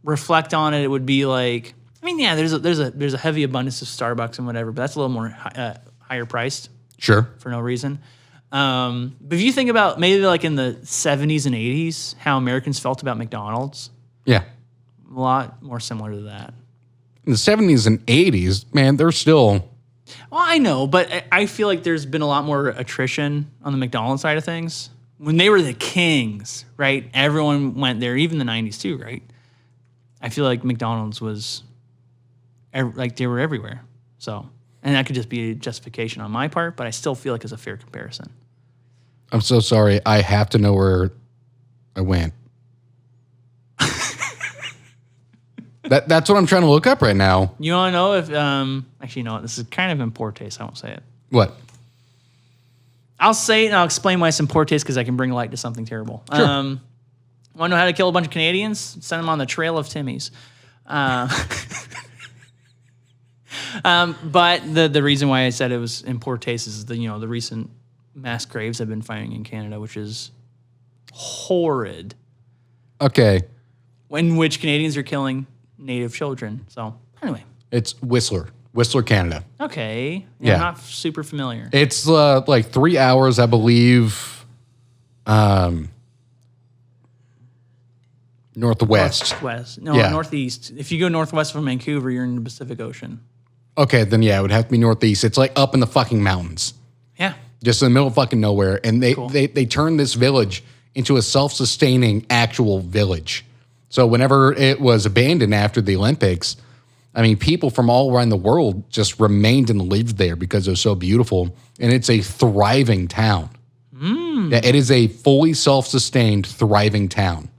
reflect on it, it would be like, I mean, yeah, there's a heavy abundance of Starbucks and whatever, but that's a little more higher priced Sure. for no reason. But if you think about maybe like in the 70s and 80s, how Americans felt about McDonald's, Yeah. a lot more similar to that. In the 70s and 80s, man, they're still... Well, I know, but I feel like there's been a lot more attrition on the McDonald's side of things. When they were the kings, right? Everyone went there, even the 90s too, right? I feel like McDonald's was, like they were everywhere. So, and that could just be a justification on my part, but I still feel like it's a fair comparison. I'm so sorry. I have to know where I went. That's what I'm trying to look up right now. You want to know if, actually, you know what? This is kind of in poor taste. I won't say it. What? I'll say it and I'll explain why it's in poor taste because I can bring light to something terrible. Sure. Want to know how to kill a bunch of Canadians? Send them on the trail of Timmy's. But the reason why I said it was in poor taste is the recent mass graves I've been finding in Canada, which is horrid. Okay. In which Canadians are killing Native children. So anyway. It's Whistler, Canada. Okay. Yeah. I'm not super familiar. It's like 3 hours, I believe, northwest. West. No, Yeah. northeast. If you go northwest from Vancouver, you're in the Pacific Ocean. Okay, then yeah, it would have to be northeast. It's like up in the fucking mountains, Yeah. just in the middle of fucking nowhere. And Cool. they turned this village into a self-sustaining actual village. So whenever it was abandoned after the Olympics, I mean, people from all around the world just remained and lived there because it was so beautiful. And it's a thriving town. Yeah, it is a fully self-sustained, thriving town.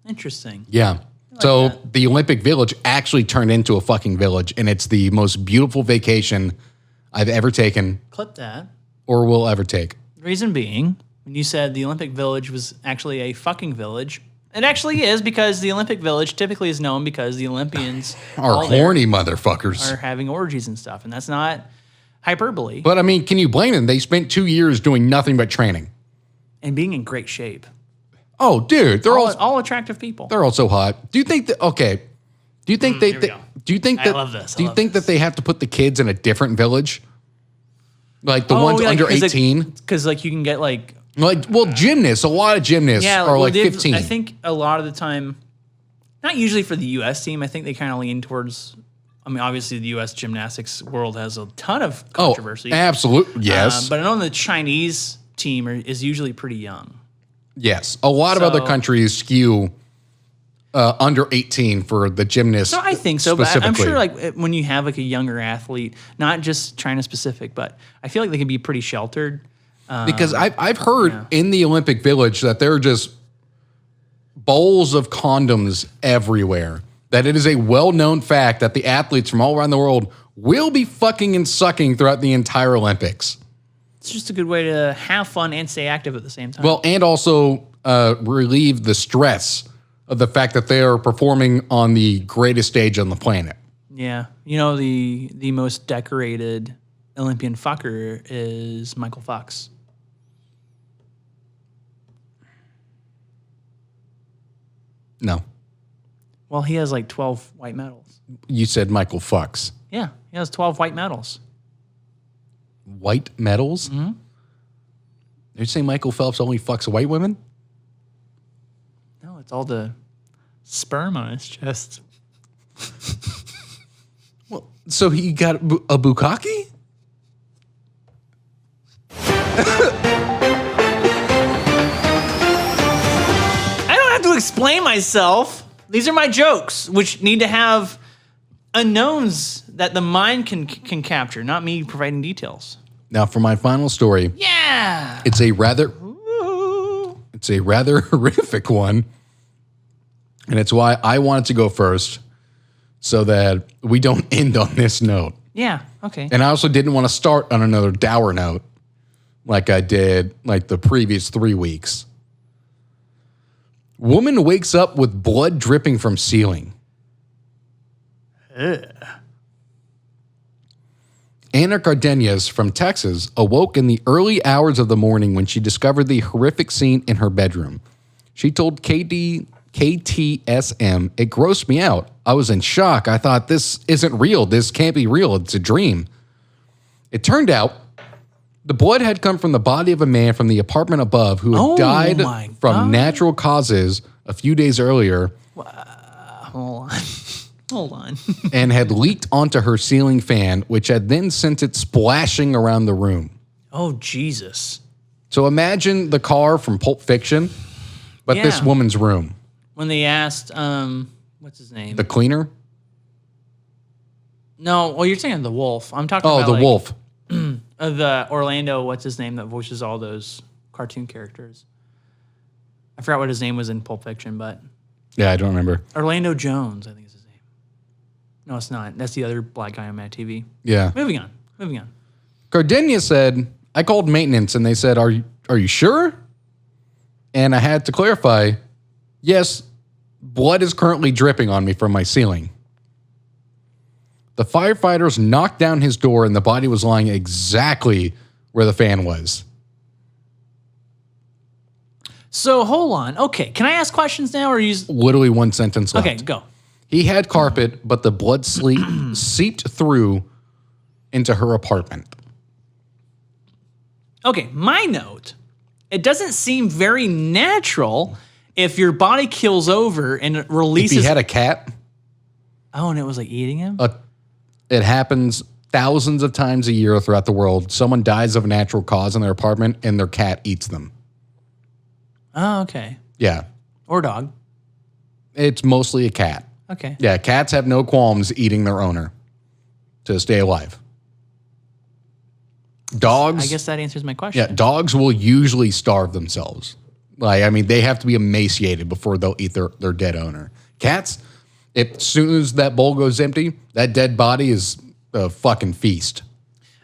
Interesting. Yeah. So the Olympic Village actually turned into a fucking village, and it's the most beautiful vacation I've ever taken Clip that. or will ever take. Reason being, when you said the Olympic Village was actually a fucking village, it actually is because the Olympic Village typically is known because the Olympians Are all there horny motherfuckers. are having orgies and stuff, and that's not hyperbole. But I mean, can you blame them? They spent 2 years doing nothing but training. And being in great shape. Oh, dude, they're All attractive people. they're all so hot. Do you think that? Okay. Do you think here we go. Do you think I that? love this. I Do you love think this. that they have to put the kids in a different village, like the ones under 18? Because like you can get like Like, well, gymnasts. A lot of gymnasts are well, like they- 15. I think a lot of the time, not usually for the U.S. team. I think they kind of lean towards. I mean, obviously the U.S. gymnastics world has a ton of controversy. Absolutely. Yes. But I know the Chinese team is usually pretty young. Yes, a lot of other So- countries skew under 18 for the gymnasts. So I think so, but I'm specifically. sure like when you have like a younger athlete, not just China specific, but I feel like they can be pretty sheltered. Because I've heard in the Olympic Village that there are just bowls of condoms everywhere. That it is a well-known fact that the athletes from all around the world will be fucking and sucking throughout the entire Olympics. It's just a good way to have fun and stay active at the same time. Well, and also relieve the stress of the fact that they are performing on the greatest stage on the planet. yeah, you know the most decorated Olympian fucker is Michael Fox. No, Well, he has like 12 white medals. you said Michael Fox. Yeah, he has 12 white medals. White medals? Mm-hmm. You're saying Michael Phelps only fucks white women? No, it's all the sperm on his chest. Well, so he got a bukkake? I don't have to explain myself. These are my jokes, which need to have unknowns that the mind can capture, not me providing details. Now, for my final story, Yeah. it's a rather Ooh. horrific one, and it's why I wanted to go first, so that we don't end on this note. Yeah. Okay. And I also didn't want to start on another dour note, like I did like the previous 3 weeks. Woman wakes up with blood dripping from ceiling. Ugh. AnA Cardenas from Texas awoke in the early hours of the morning when she discovered the horrific scene in her bedroom. She told KTSM, "It grossed me out. I was in shock. I thought, this isn't real. This can't be real. It's a dream." It turned out the blood had come from the body of a man from the apartment above who had died my from God. natural causes a few days earlier Hold on. Hold on. and had leaked onto her ceiling fan, which had then sent it splashing around the room. Oh, Jesus. So imagine the car from Pulp Fiction, but this Yeah. woman's room. When they asked, what's his name? The cleaner? No, well, you're saying the wolf. I'm talking Oh, about the like, wolf. The Orlando, what's his name that voices all those cartoon characters. I forgot what his name was in Pulp Fiction, but Yeah, I don't remember. Orlando Jones, I think is his name. No, it's not. That's the other black guy on Mad TV. Yeah. Moving on. Cardenas said, "I called maintenance and they said, are you sure?" And I had to clarify, "Yes, blood is currently dripping on me from my ceiling." The firefighters knocked down his door and the body was lying exactly where the fan was. So hold on. Okay, can I ask questions now, or use? Literally one sentence left. Okay, go. He had carpet, but the blood seeped through into her apartment. Okay, my note. It doesn't seem very natural if your body kills over and it If releases. he had a cat, and it was like eating him. it happens thousands of times a year throughout the world. Someone dies of a natural cause in their apartment and their cat eats them. Oh, okay. Yeah. Or dog. It's mostly a cat. Okay. Yeah, cats have no qualms eating their owner to stay alive. Dogs, I guess that answers my question. yeah, dogs will usually starve themselves. Like, I mean, they have to be emaciated before they'll eat their dead owner. Cats, as soon as that bowl goes empty, that dead body is a fucking feast.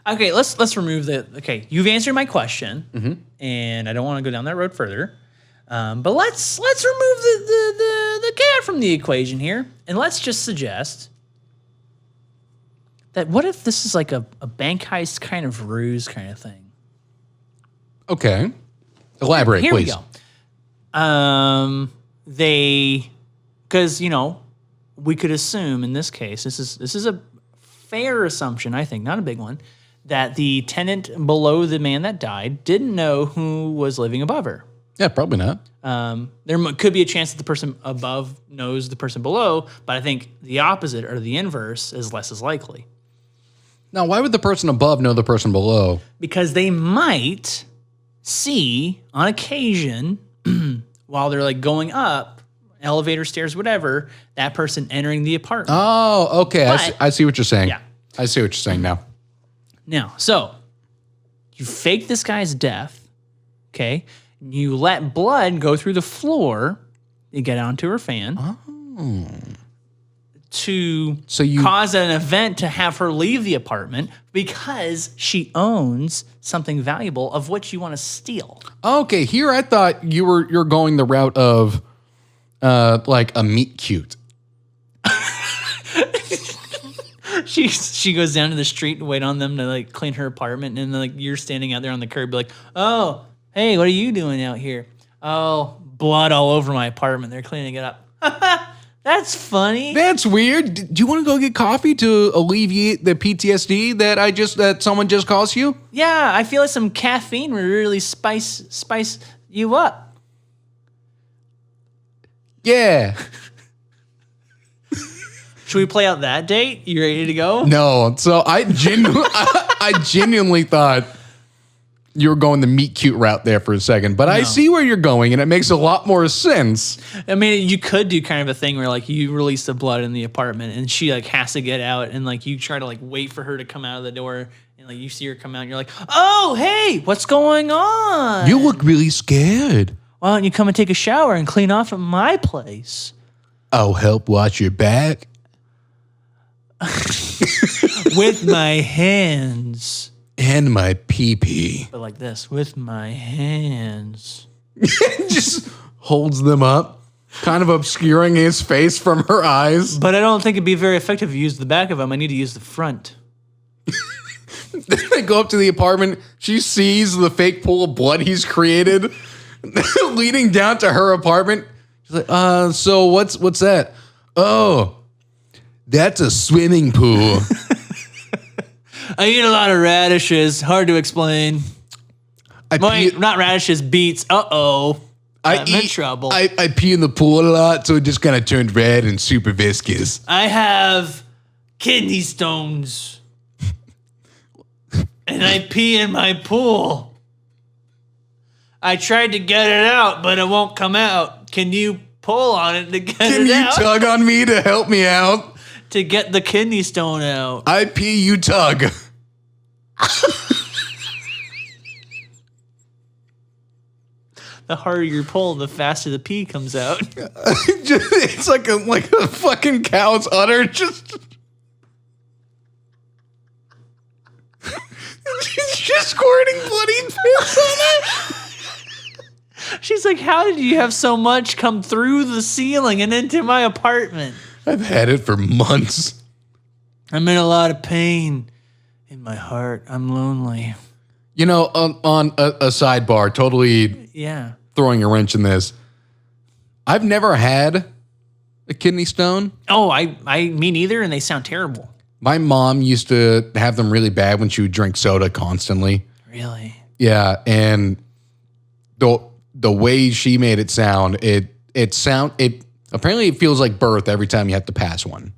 Okay, let's remove the. Okay, you've answered my question, and I don't want to go down that road further. But let's remove the cat from the equation here, and let's just suggest that what if this is like a bank heist kind of ruse kind of thing? Okay. Elaborate, Here please. we go. Because we could assume in this case, this is a fair assumption, I think, not a big one, that the tenant below the man that died didn't know who was living above her. Yeah, probably not. Could be a chance that the person above knows the person below, but I think the opposite or the inverse is less as likely. Now, why would the person above know the person below? Because they might see on occasion while they're like going up, elevator, stairs, whatever, that person entering the apartment. Oh, okay. I see what you're saying. Yeah. I see what you're saying now. Now, so you fake this guy's death, okay? You let blood go through the floor to get onto her fan to cause an event to have her leave the apartment because she owns something valuable of which you want to steal. Okay, here I thought you're going the route of like a meet cute. She goes down to the street and wait on them to like clean her apartment, and then like you're standing out there on the curb, like, "Oh, hey, what are you doing out here?" "Oh, blood all over my apartment. They're cleaning it up." That's funny. That's weird. Do you want to go get coffee to alleviate the PTSD that someone just caused you? Yeah, I feel like some caffeine would really spice you up. Yeah. Should we play out that date? You ready to go? No. So I genuinely thought you were going the meet cute route there for a second, but I see where you're going, and it makes a lot more sense. I mean, you could do kind of a thing where like you release the blood in the apartment, and she like has to get out, and like you try to like wait for her to come out of the door, and like you see her come out, and you're like, "Oh, hey, what's going on? You look really scared. Why don't you come and take a shower and clean off at my place?" I'll help watch your back. With my hands. And my pee-pee. But like this, with my hands. Just holds them up. kind of obscuring his face from her eyes. But I don't think it'd be very effective to use the back of him. I need to use the front. They go up to the apartment. She sees the fake pool of blood he's created leading down to her apartment. She's like, so what's that? Oh, that's a swimming pool. I eat a lot of radishes. Hard to explain. Wait, not radishes, beets. Uh-oh. I'm in trouble. I pee in the pool a lot, so it just kind of turned red and super viscous. I have kidney stones. And I pee in my pool. I tried to get it out, but it won't come out. Can you pull on it to get it out? Can you tug on me to help me out? To get the kidney stone out. I pee, you tug. The harder you pull, the faster the pee comes out. It's like a fucking cow's udder. She's just squirting bloody piss on it. She's like, how did you have so much come through the ceiling and into my apartment? I've had it for months. I'm in a lot of pain in my heart. I'm lonely. You know, on a sidebar, totally throwing a wrench in this. I've never had a kidney stone. Oh, me neither, and they sound terrible. My mom used to have them really bad when she would drink soda constantly. Really? Yeah, and the way she made it sound, it apparently it feels like birth every time you have to pass one.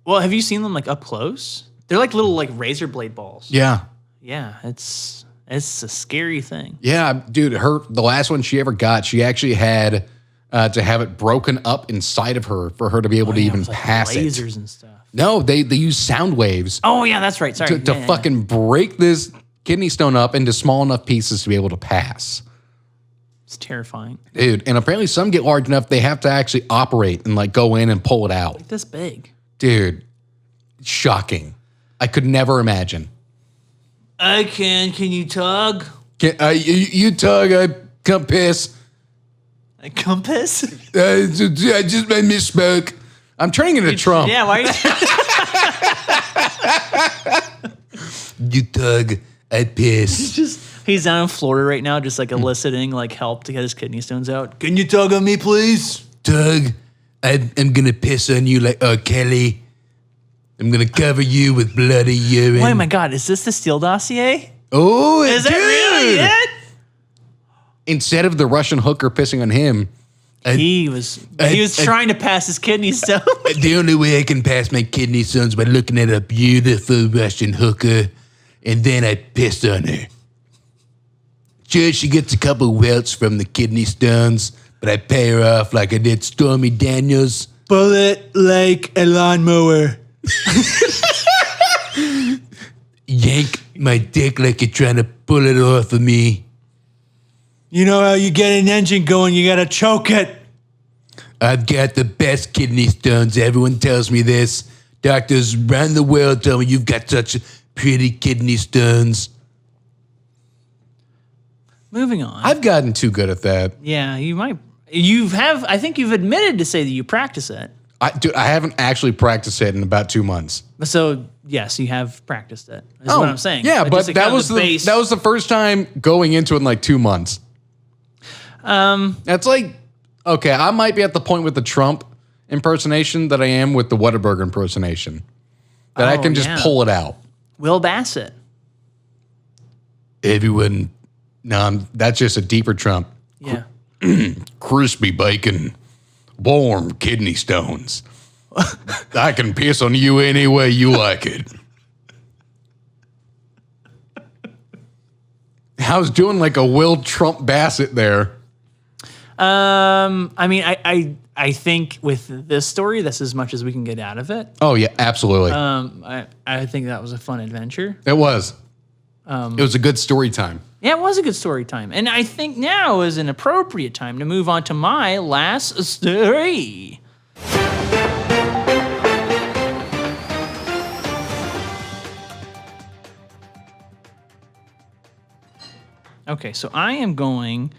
Well, have you seen them like up close? They're like little like razor blade balls. Yeah. Yeah, it's a scary thing. Yeah, dude, the last one she ever got, she actually had to have it broken up inside of her for her to be able to even with, like, pass lasers it. and stuff. No, they use sound waves. Oh yeah, that's right. Sorry. To fucking break this kidney stone up into small enough pieces to be able to pass. It's terrifying. Dude, and apparently some get large enough they have to actually operate and like go in and pull it out. Like this big. Dude, shocking. I could never imagine. I can. Can you tug? You tug, I come piss. A compass? I misspoke. I'm turning into Trump. Yeah, why are you? You tug, I piss. He's down in Florida right now, just like eliciting like help to get his kidney stones out. Can you tug on me, please? Tug, I'm gonna piss on you like R. Kelly. I'm gonna cover you with bloody urine. Oh my God, is this the Steele dossier? Oh, is that really it? Instead of the Russian hooker pissing on him, he was trying to pass his kidney stone. The only way I can pass my kidney stones by looking at a beautiful Russian hooker, and then I pissed on her. Sure, she gets a couple welts from the kidney stones, but I pay her off like I did Stormy Daniels. Bullet like a lawnmower. Yank my dick like you're trying to pull it off of me. You know how you get an engine going, you gotta choke it. I've got the best kidney stones. Everyone tells me this. Doctors around the world tell me you've got such pretty kidney stones. Moving on. I've gotten too good at that. Yeah, you might. I think you've admitted to say that you practice it. Dude, I haven't actually practiced it in about 2 months. So yes, you have practiced it. Is what I'm saying. Yeah, but just that was the first time going into it in like 2 months. That's like, okay, I might be at the point with the Trump impersonation that I am with the Whataburger impersonation. That I can just pull it out. Will Bassett. Everyone, that's just a deeper Trump. Yeah. Crispy bacon, warm kidney stones. I can piss on you any way you like it. I was doing like a Will Trump Bassett there. I mean, I think with this story, that's as much as we can get out of it. Oh yeah, absolutely. I think that was a fun adventure. It was. It was a good story time. Yeah, it was a good story time. And I think now is an appropriate time to move on to my last story. Okay, so I am going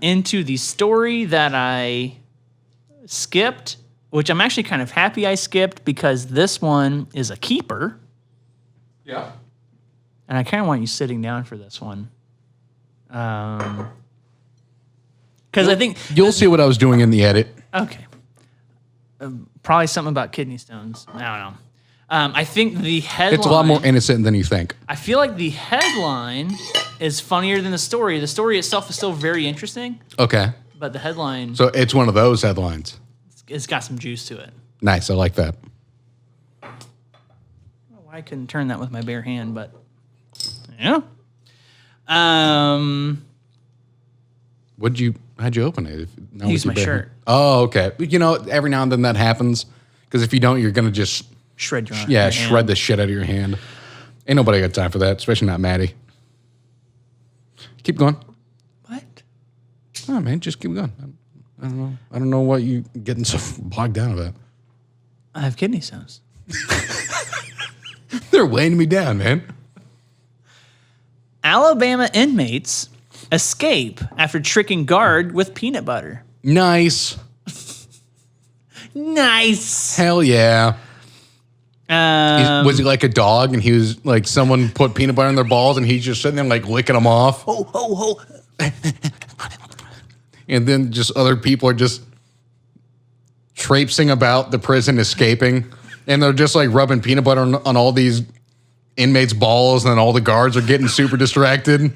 into the story that I skipped, which I'm actually kind of happy I skipped because this one is a keeper. Yeah. And I kind of want you sitting down for this one. Because I think... You'll see what I was doing in the edit. Okay. Probably something about kidney stones. I don't know. I think the headline... It's a lot more innocent than you think. I feel like the headline is funnier than the story. The story itself is still very interesting, Okay. but the headline, So it's one of those headlines. it's got some juice to it. Nice. I like that. I don't know why I couldn't turn that with my bare hand, but yeah. How'd you open it? Not Use with my your bare shirt. hand? Oh, okay. You know, every now and then that happens. Because if you don't, you're going to just, Shred your yeah, your shred hand. the shit out of your hand. Ain't nobody got time for that, especially not Maddie. Keep going. What? Oh, man, just keep going. I don't know. I don't know what you getting so bogged down about. I have kidney stones. They're weighing me down, man. Alabama inmates escape after tricking guard with peanut butter. Nice. Nice. Hell yeah. Was he like a dog and he was like someone put peanut butter in their balls and he's just sitting there like licking them off? Ho, ho, ho. And then just other people are just traipsing about the prison escaping. And they're just like rubbing peanut butter on all these inmates' balls and then all the guards are getting super distracted.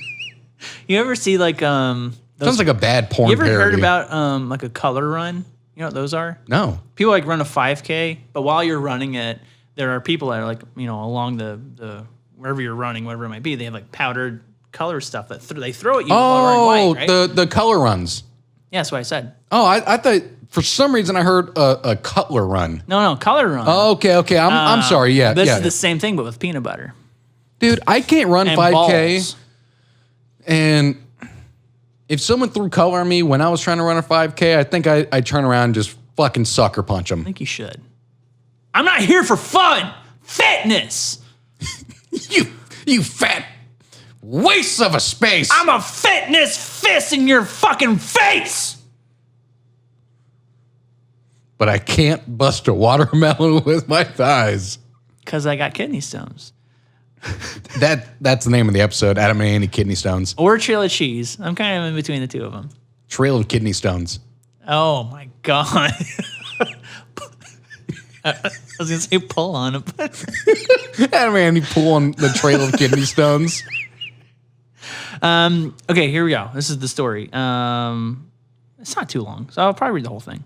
You ever see like Sounds like a bad porn you ever parody. heard about like a color run? You know what those are? No. People like run a 5K, but while you're running it, there are people that are like, you know, along the wherever you're running, whatever it might be, they have like powdered color stuff that they throw at you while Oh, you're wearing white, right? the color runs. Yeah, that's what I said. Oh, I thought for some reason I heard a cutler run. No, color run. Oh, okay. I'm sorry. Yeah, This yeah. is the same thing, but with peanut butter. Dude, I can't run And 5K. balls. And if someone threw color on me when I was trying to run a 5K, I think I'd turn around and just fucking sucker punch them. I think you should. I'm not here for fun. Fitness. You fat waste of a space. I'm a fitness fist in your fucking face. But I can't bust a watermelon with my thighs. Because I got kidney stones. That's the name of the episode, AnA Kidney Stones. Or trail of cheese. I'm kind of in between the two of them. Trail of Kidney Stones. Oh my God. I was going to say pull on it, but AnA pulling the trail of kidney stones. okay, here we go. This is the story. It's not too long, so I'll probably read the whole thing.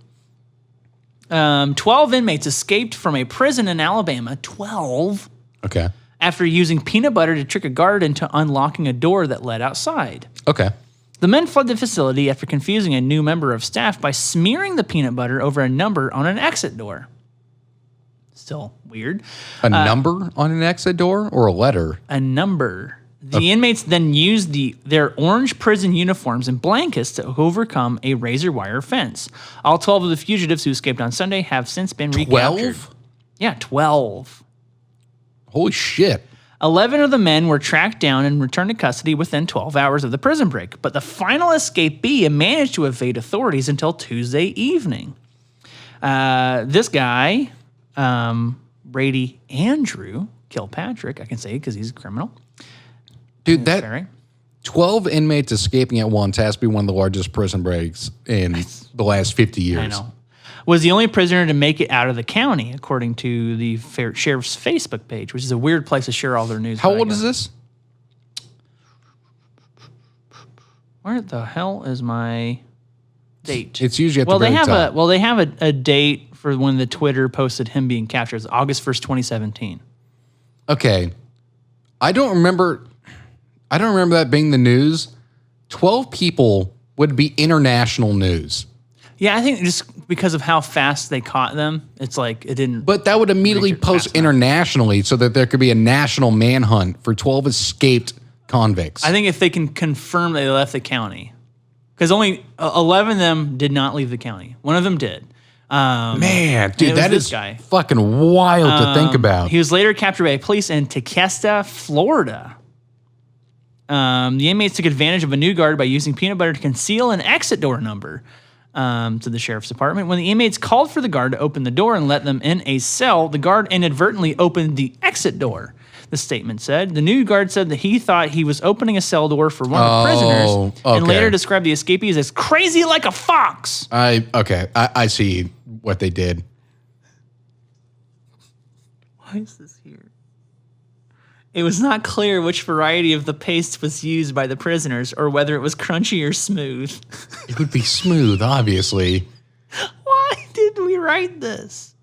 12 inmates escaped from a prison in Alabama. 12. Okay. After using peanut butter to trick a guard into unlocking a door that led outside. Okay. The men fled the facility after confusing a new member of staff by smearing the peanut butter over a number on an exit door. Still weird. A number on an exit door or a letter? A number. The inmates then used their orange prison uniforms and blankets to overcome a razor wire fence. All 12 of the fugitives who escaped on Sunday have since been recaptured. 12? Yeah, 12. Holy shit. 11 of the men were tracked down and returned to custody within 12 hours of the prison break, but the final escapee managed to evade authorities until Tuesday evening. This guy, Brady Andrew Kilpatrick, I can say it because he's a criminal. Dude, that Right? 12 inmates escaping at once has to be one of the largest prison breaks in the last 50 years. I know. Was the only prisoner to make it out of the county, according to the sheriff's Facebook page, which is a weird place to share all their news. How but I old got is it. this? Where the hell is my date? It's usually at the very top. They have a date for when the Twitter posted him being captured. It's August 1st, 2017. Okay. I don't remember that being the news. 12 people would be international news. Yeah, I think just because of how fast they caught them, it's like it didn't. But that would immediately Reach it post fast enough. internationally so that there could be a national manhunt for 12 escaped convicts. I think if they can confirm they left the county, because only 11 of them did not leave the county. One of them did. Man, it dude, was that this is guy. fucking wild to think about. He was later captured by police in Tequesta, Florida. The inmates took advantage of a new guard by using peanut butter to conceal an exit door number to the sheriff's department. When the inmates called for the guard to open the door and let them in a cell, the guard inadvertently opened the exit door. The statement said. The new guard said that he thought he was opening a cell door for one of the prisoners, and later described the escapees as crazy like a fox. I see what they did. Why is this here? It was not clear which variety of the paste was used by the prisoners or whether it was crunchy or smooth. It would be smooth, obviously. Why did we write this?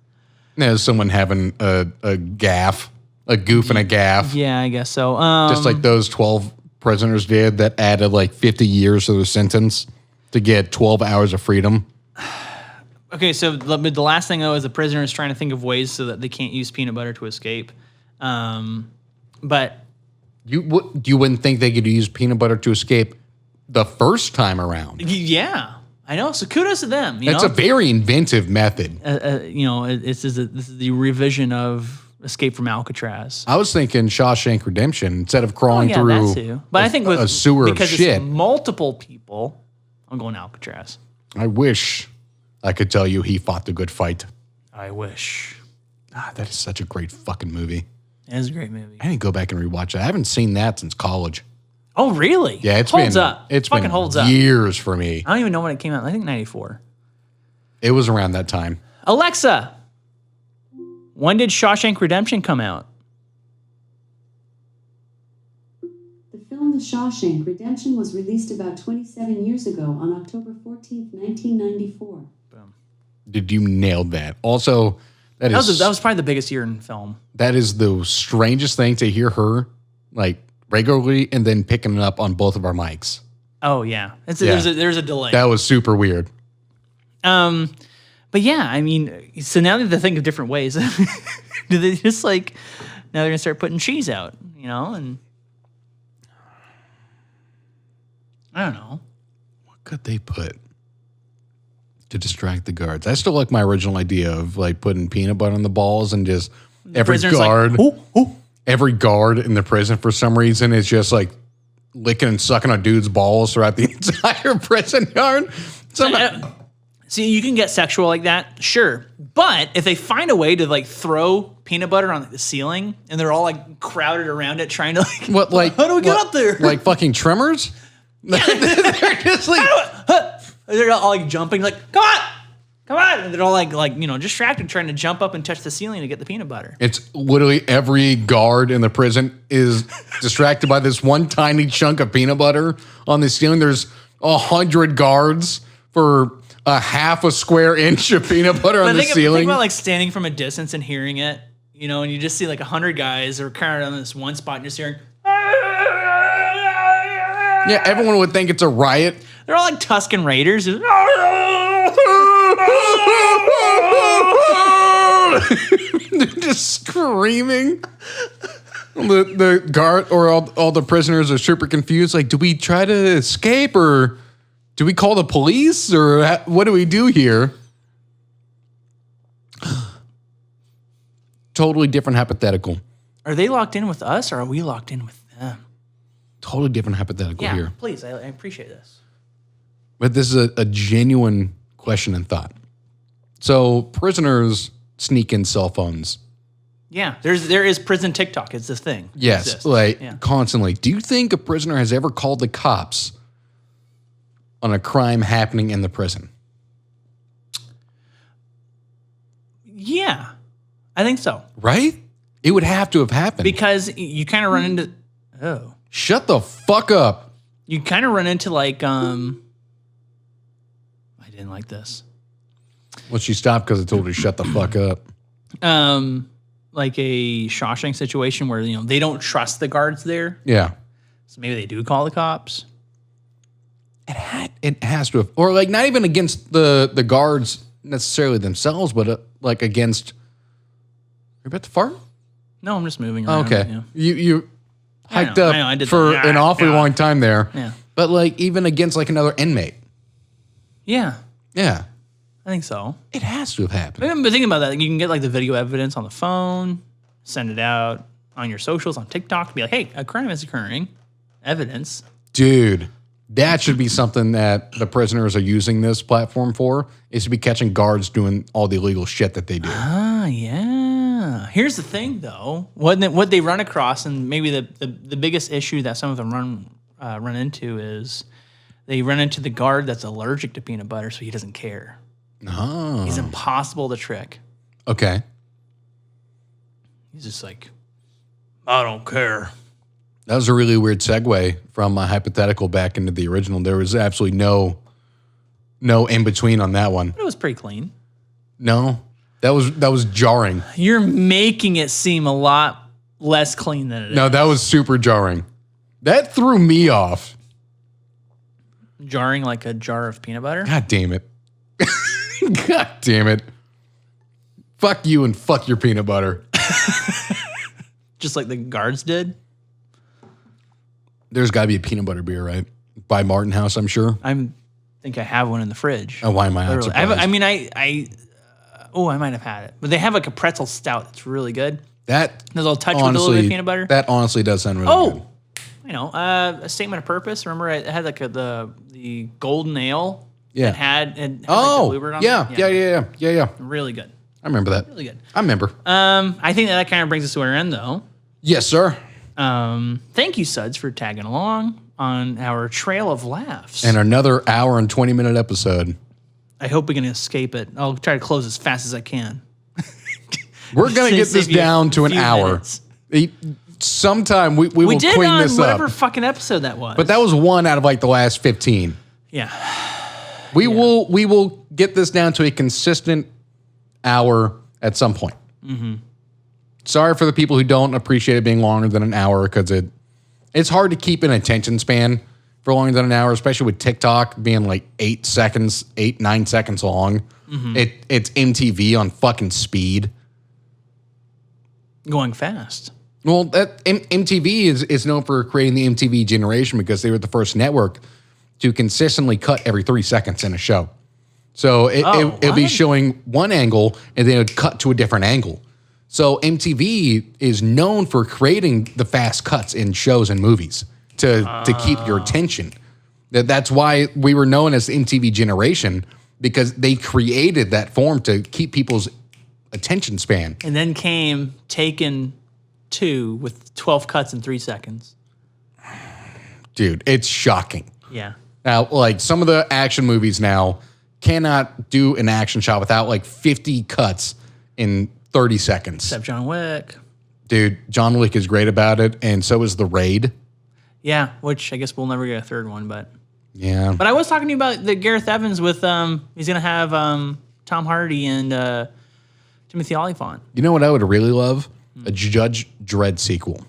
There's someone having a gaff, a goof and a gaff. Yeah, I guess so. Just like those 12 prisoners did that added like 50 years to their sentence to get 12 hours of freedom. Okay, so the last thing, though, is the prisoner is trying to think of ways so that they can't use peanut butter to escape. But you wouldn't think they could use peanut butter to escape the first time around. Yeah, I know. So kudos to them. It's a very inventive method. This is the revision of Escape from Alcatraz. I was thinking Shawshank Redemption instead of crawling through that too. But I think with a sewer of because shit. It's multiple people, I'm going Alcatraz. I wish I could tell you he fought the good fight. I wish. That is such a great fucking movie. It is a great movie. I need to go back and rewatch it. I haven't seen that since college. Oh, really? Yeah, It's holds been holds up. Years for me. I don't even know when it came out. I think 94. It was around that time. Alexa, when did Shawshank Redemption come out? The film The Shawshank Redemption was released about 27 years ago on October 14th, 1994. Did you nail that? Also, that was probably the biggest year in film. That is the strangest thing to hear her like regularly and then picking it up on both of our mics. Oh yeah, there's a delay. That was super weird. But yeah, I mean, so now they have to think of different ways. Do they just like now they're gonna start putting cheese out, and I don't know. What could they put to distract the guards? I still like my original idea of like putting peanut butter on the balls and just every guard, every guard in the prison for some reason is just like licking and sucking a dude's balls throughout the entire prison yard. See, you can get sexual like that, sure. But if they find a way to like throw peanut butter on the ceiling and they're all like crowded around it trying to how do we get up there? Like fucking Tremors? They're just like they're all like jumping like, come on. And they're all like distracted trying to jump up and touch the ceiling to get the peanut butter. It's literally every guard in the prison is distracted by this one tiny chunk of peanut butter on the ceiling. There's 100 guards for a half a square inch of peanut butter on the ceiling. Think about like standing from a distance and hearing it, and you just see like 100 guys are kind of on this one spot and just hearing. Yeah, everyone would think it's a riot. They're all like Tuscan Raiders. They're just screaming. The guard or all the prisoners are super confused. Like, do we try to escape or do we call the police or what do we do here? Totally different hypothetical. Are they locked in with us or are we locked in with them? Totally different hypothetical here. Please. I appreciate this. But this is a genuine question and thought. So prisoners sneak in cell phones. Yeah, there is prison TikTok. It's this thing. Yes, constantly. Do you think a prisoner has ever called the cops on a crime happening in the prison? Yeah, I think so. Right? It would have to have happened. Because you kind of run into... Oh. Shut the fuck up. You kind of run into like... I didn't like this. Well, she stopped because I told her to shut the fuck up. Like a Shawshank situation where, they don't trust the guards there. Yeah. So maybe they do call the cops. It has to have. Or like not even against the guards necessarily themselves, but like against... You're about to fart? No, I'm just moving around. Okay. Yeah. You hiked up I did for that. an awfully long time there. Yeah. But like even against like another inmate. Yeah. Yeah. I think so. It has to have happened. But thinking about that, you can get like the video evidence on the phone, send it out on your socials, on TikTok, be like, hey, a crime is occurring. evidence. Dude, that should be something that the prisoners are using this platform for, is to be catching guards doing all the illegal shit that they do. Ah, yeah. Here's the thing, though. What they run across, and maybe the biggest issue that some of them run into is they run into the guard that's allergic to peanut butter, so he doesn't care. Oh. He's impossible to trick. Okay. He's just like, I don't care. That was a really weird segue from my hypothetical back into the original. There was absolutely no in between on that one. But it was pretty clean. No, that was jarring. You're making it seem a lot less clean than it is. No, that was super jarring. That threw me off. Jarring like a jar of peanut butter? God damn it. God damn it. Fuck you and fuck your peanut butter. Just like the guards did? There's got to be a peanut butter beer, right? By Martin House, I'm sure. I think I have one in the fridge. Oh, why am I not Literally. surprised? I might have had it. But they have like a pretzel stout that's really good. That There's a little touch with a little bit of peanut butter. That honestly does sound really good. I know. A statement of purpose. Remember, it had like the golden ale. Yeah. It had like the Oh, bluebird on yeah, it. yeah. Really good. I remember that. Really good. I remember. I think that kind of brings us to our end, though. Yes, sir. Thank you, Suds, for tagging along on our trail of laughs. And another hour and 20-minute episode. I hope we can escape it. I'll try to close as fast as I can. We're going to get this Save you down to a an few hour. minutes. Sometime we will We did clean on this whatever up. fucking episode that was. But that was one out of like the last 15. Yeah. We will get this down to a consistent hour at some point. Mm-hmm. Sorry for the people who don't appreciate it being longer than an hour, because it's hard to keep an attention span for longer than an hour, especially with TikTok being like 9 seconds long. Mm-hmm. It's MTV on fucking speed. Going fast. Well, MTV is known for creating the MTV generation because they were the first network to consistently cut every 3 seconds in a show. So it'll be showing one angle and then it would cut to a different angle. So MTV is known for creating the fast cuts in shows and movies to keep your attention. That's why we were known as the MTV generation, because they created that form to keep people's attention span. And then came Taken 2 with 12 cuts in 3 seconds. Dude, it's shocking. Yeah. Now, like some of the action movies now cannot do an action shot without like 50 cuts in 30 seconds. Except John Wick. Dude, John Wick is great about it, and so is The Raid. Yeah, which I guess we'll never get a third one, but Yeah. I was talking to you about the Gareth Evans with he's gonna have Tom Hardy and Timothy Olyphant. You know what I would really love? A Judge Dredd sequel.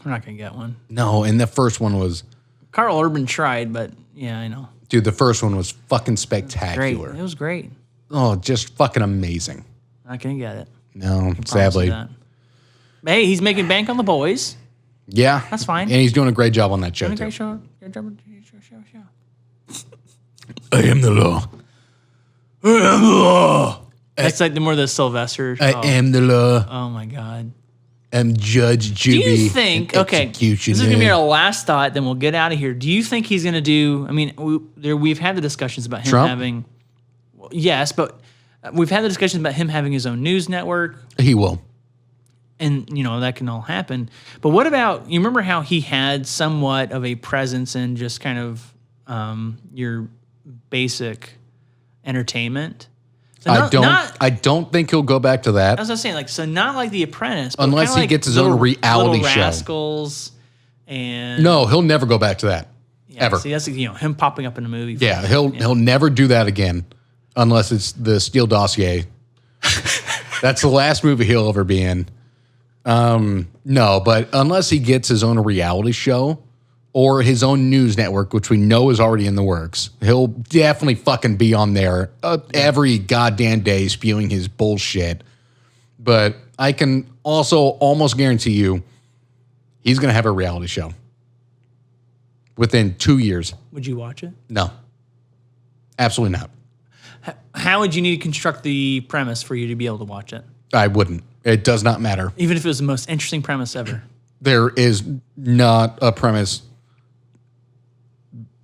We're not gonna get one. No, and the first one was... Carl Urban tried, but yeah, I know. Dude, the first one was fucking Great. spectacular. It was great. Oh, just fucking amazing. Not gonna get it. No, Promise sadly. you that. But hey, he's making bank on The Boys. Yeah. That's fine. And he's doing a great job on that show, Doing a too. great show. I am the law. That's like the more the Sylvester. I am the law. Oh my god. I'm Judge Judy. Do you think? Okay, this is gonna be our last thought. Then we'll get out of here. Do you think he's gonna do? I mean, we've had the discussions about him Trump? having. Well, yes, but we've had the discussions about him having his own news network, He will. and that can all happen. But what about, you remember how he had somewhat of a presence in just kind of your basic entertainment? So I don't think he'll go back to that. As I was saying, like, so not like The Apprentice, but Unless kinda he like gets his own reality Little show. Rascals, and No, he'll never go back to that. yeah, ever. See, that's him popping up in a movie. Yeah, he'll never do that again, unless it's the Steele Dossier. That's the last movie he'll ever be in. No, but unless he gets his own reality show or his own news network, which we know is already in the works, he'll definitely fucking be on there every goddamn day spewing his bullshit. But I can also almost guarantee you he's going to have a reality show within 2 years. Would you watch it? No, absolutely not. How would you need to construct the premise for you to be able to watch it? I wouldn't. It does not matter. Even if it was the most interesting premise ever. there is not a premise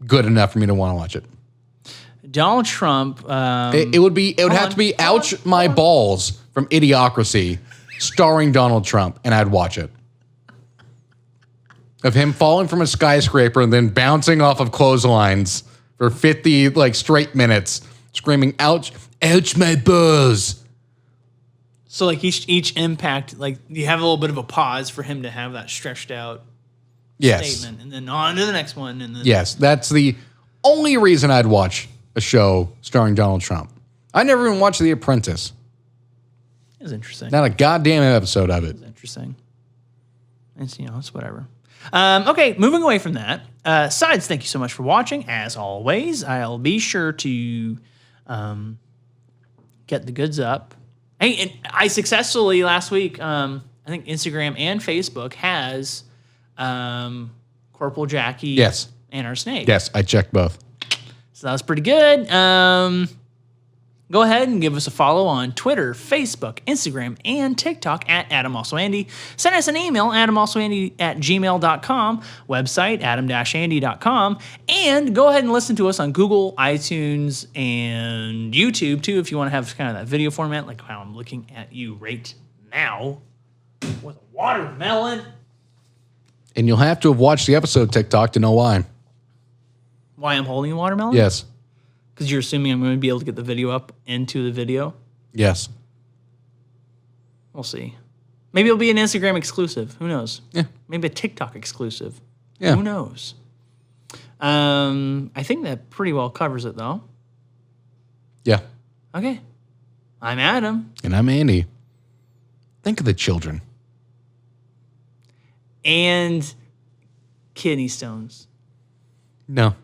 good enough for me to want to watch it. Donald Trump. It would have to be Ouch My Balls from Idiocracy, starring Donald Trump, and I'd watch it. Of him falling from a skyscraper and then bouncing off of clotheslines for 50 straight minutes, screaming, ouch, ouch my balls. So like each impact, like you have a little bit of a pause for him to have that stretched out statement, and then on to the next one. And then yes, that's the only reason I'd watch a show starring Donald Trump. I never even watched The Apprentice. It was interesting. Not a goddamn episode of it. It's interesting. It's it's whatever. Okay, moving away from that. Sides, thank you so much for watching. As always, I'll be sure to get the goods up. Hey, and I successfully last week, I think Instagram and Facebook has Corporal Jackie Yes. and our snake. Yes, I checked both. So that was pretty good. Go ahead and give us a follow on Twitter, Facebook, Instagram, and TikTok at adamalsoandy. Send us an email, adamalsoandy@gmail.com, website, adam-andy.com, and go ahead and listen to us on Google, iTunes, and YouTube, too, if you want to have kind of that video format, like how I'm looking at you right now with a watermelon. And you'll have to have watched the episode TikTok to know why. Why I'm holding a watermelon? Yes. Because you're assuming I'm going to be able to get the video up into the video? Yes. We'll see. Maybe it'll be an Instagram exclusive. Who knows? Yeah. Maybe a TikTok exclusive. Yeah. Who knows? I think that pretty well covers it, though. Yeah. Okay. I'm Adam. And I'm Andy. Think of the children. And kidney stones. No.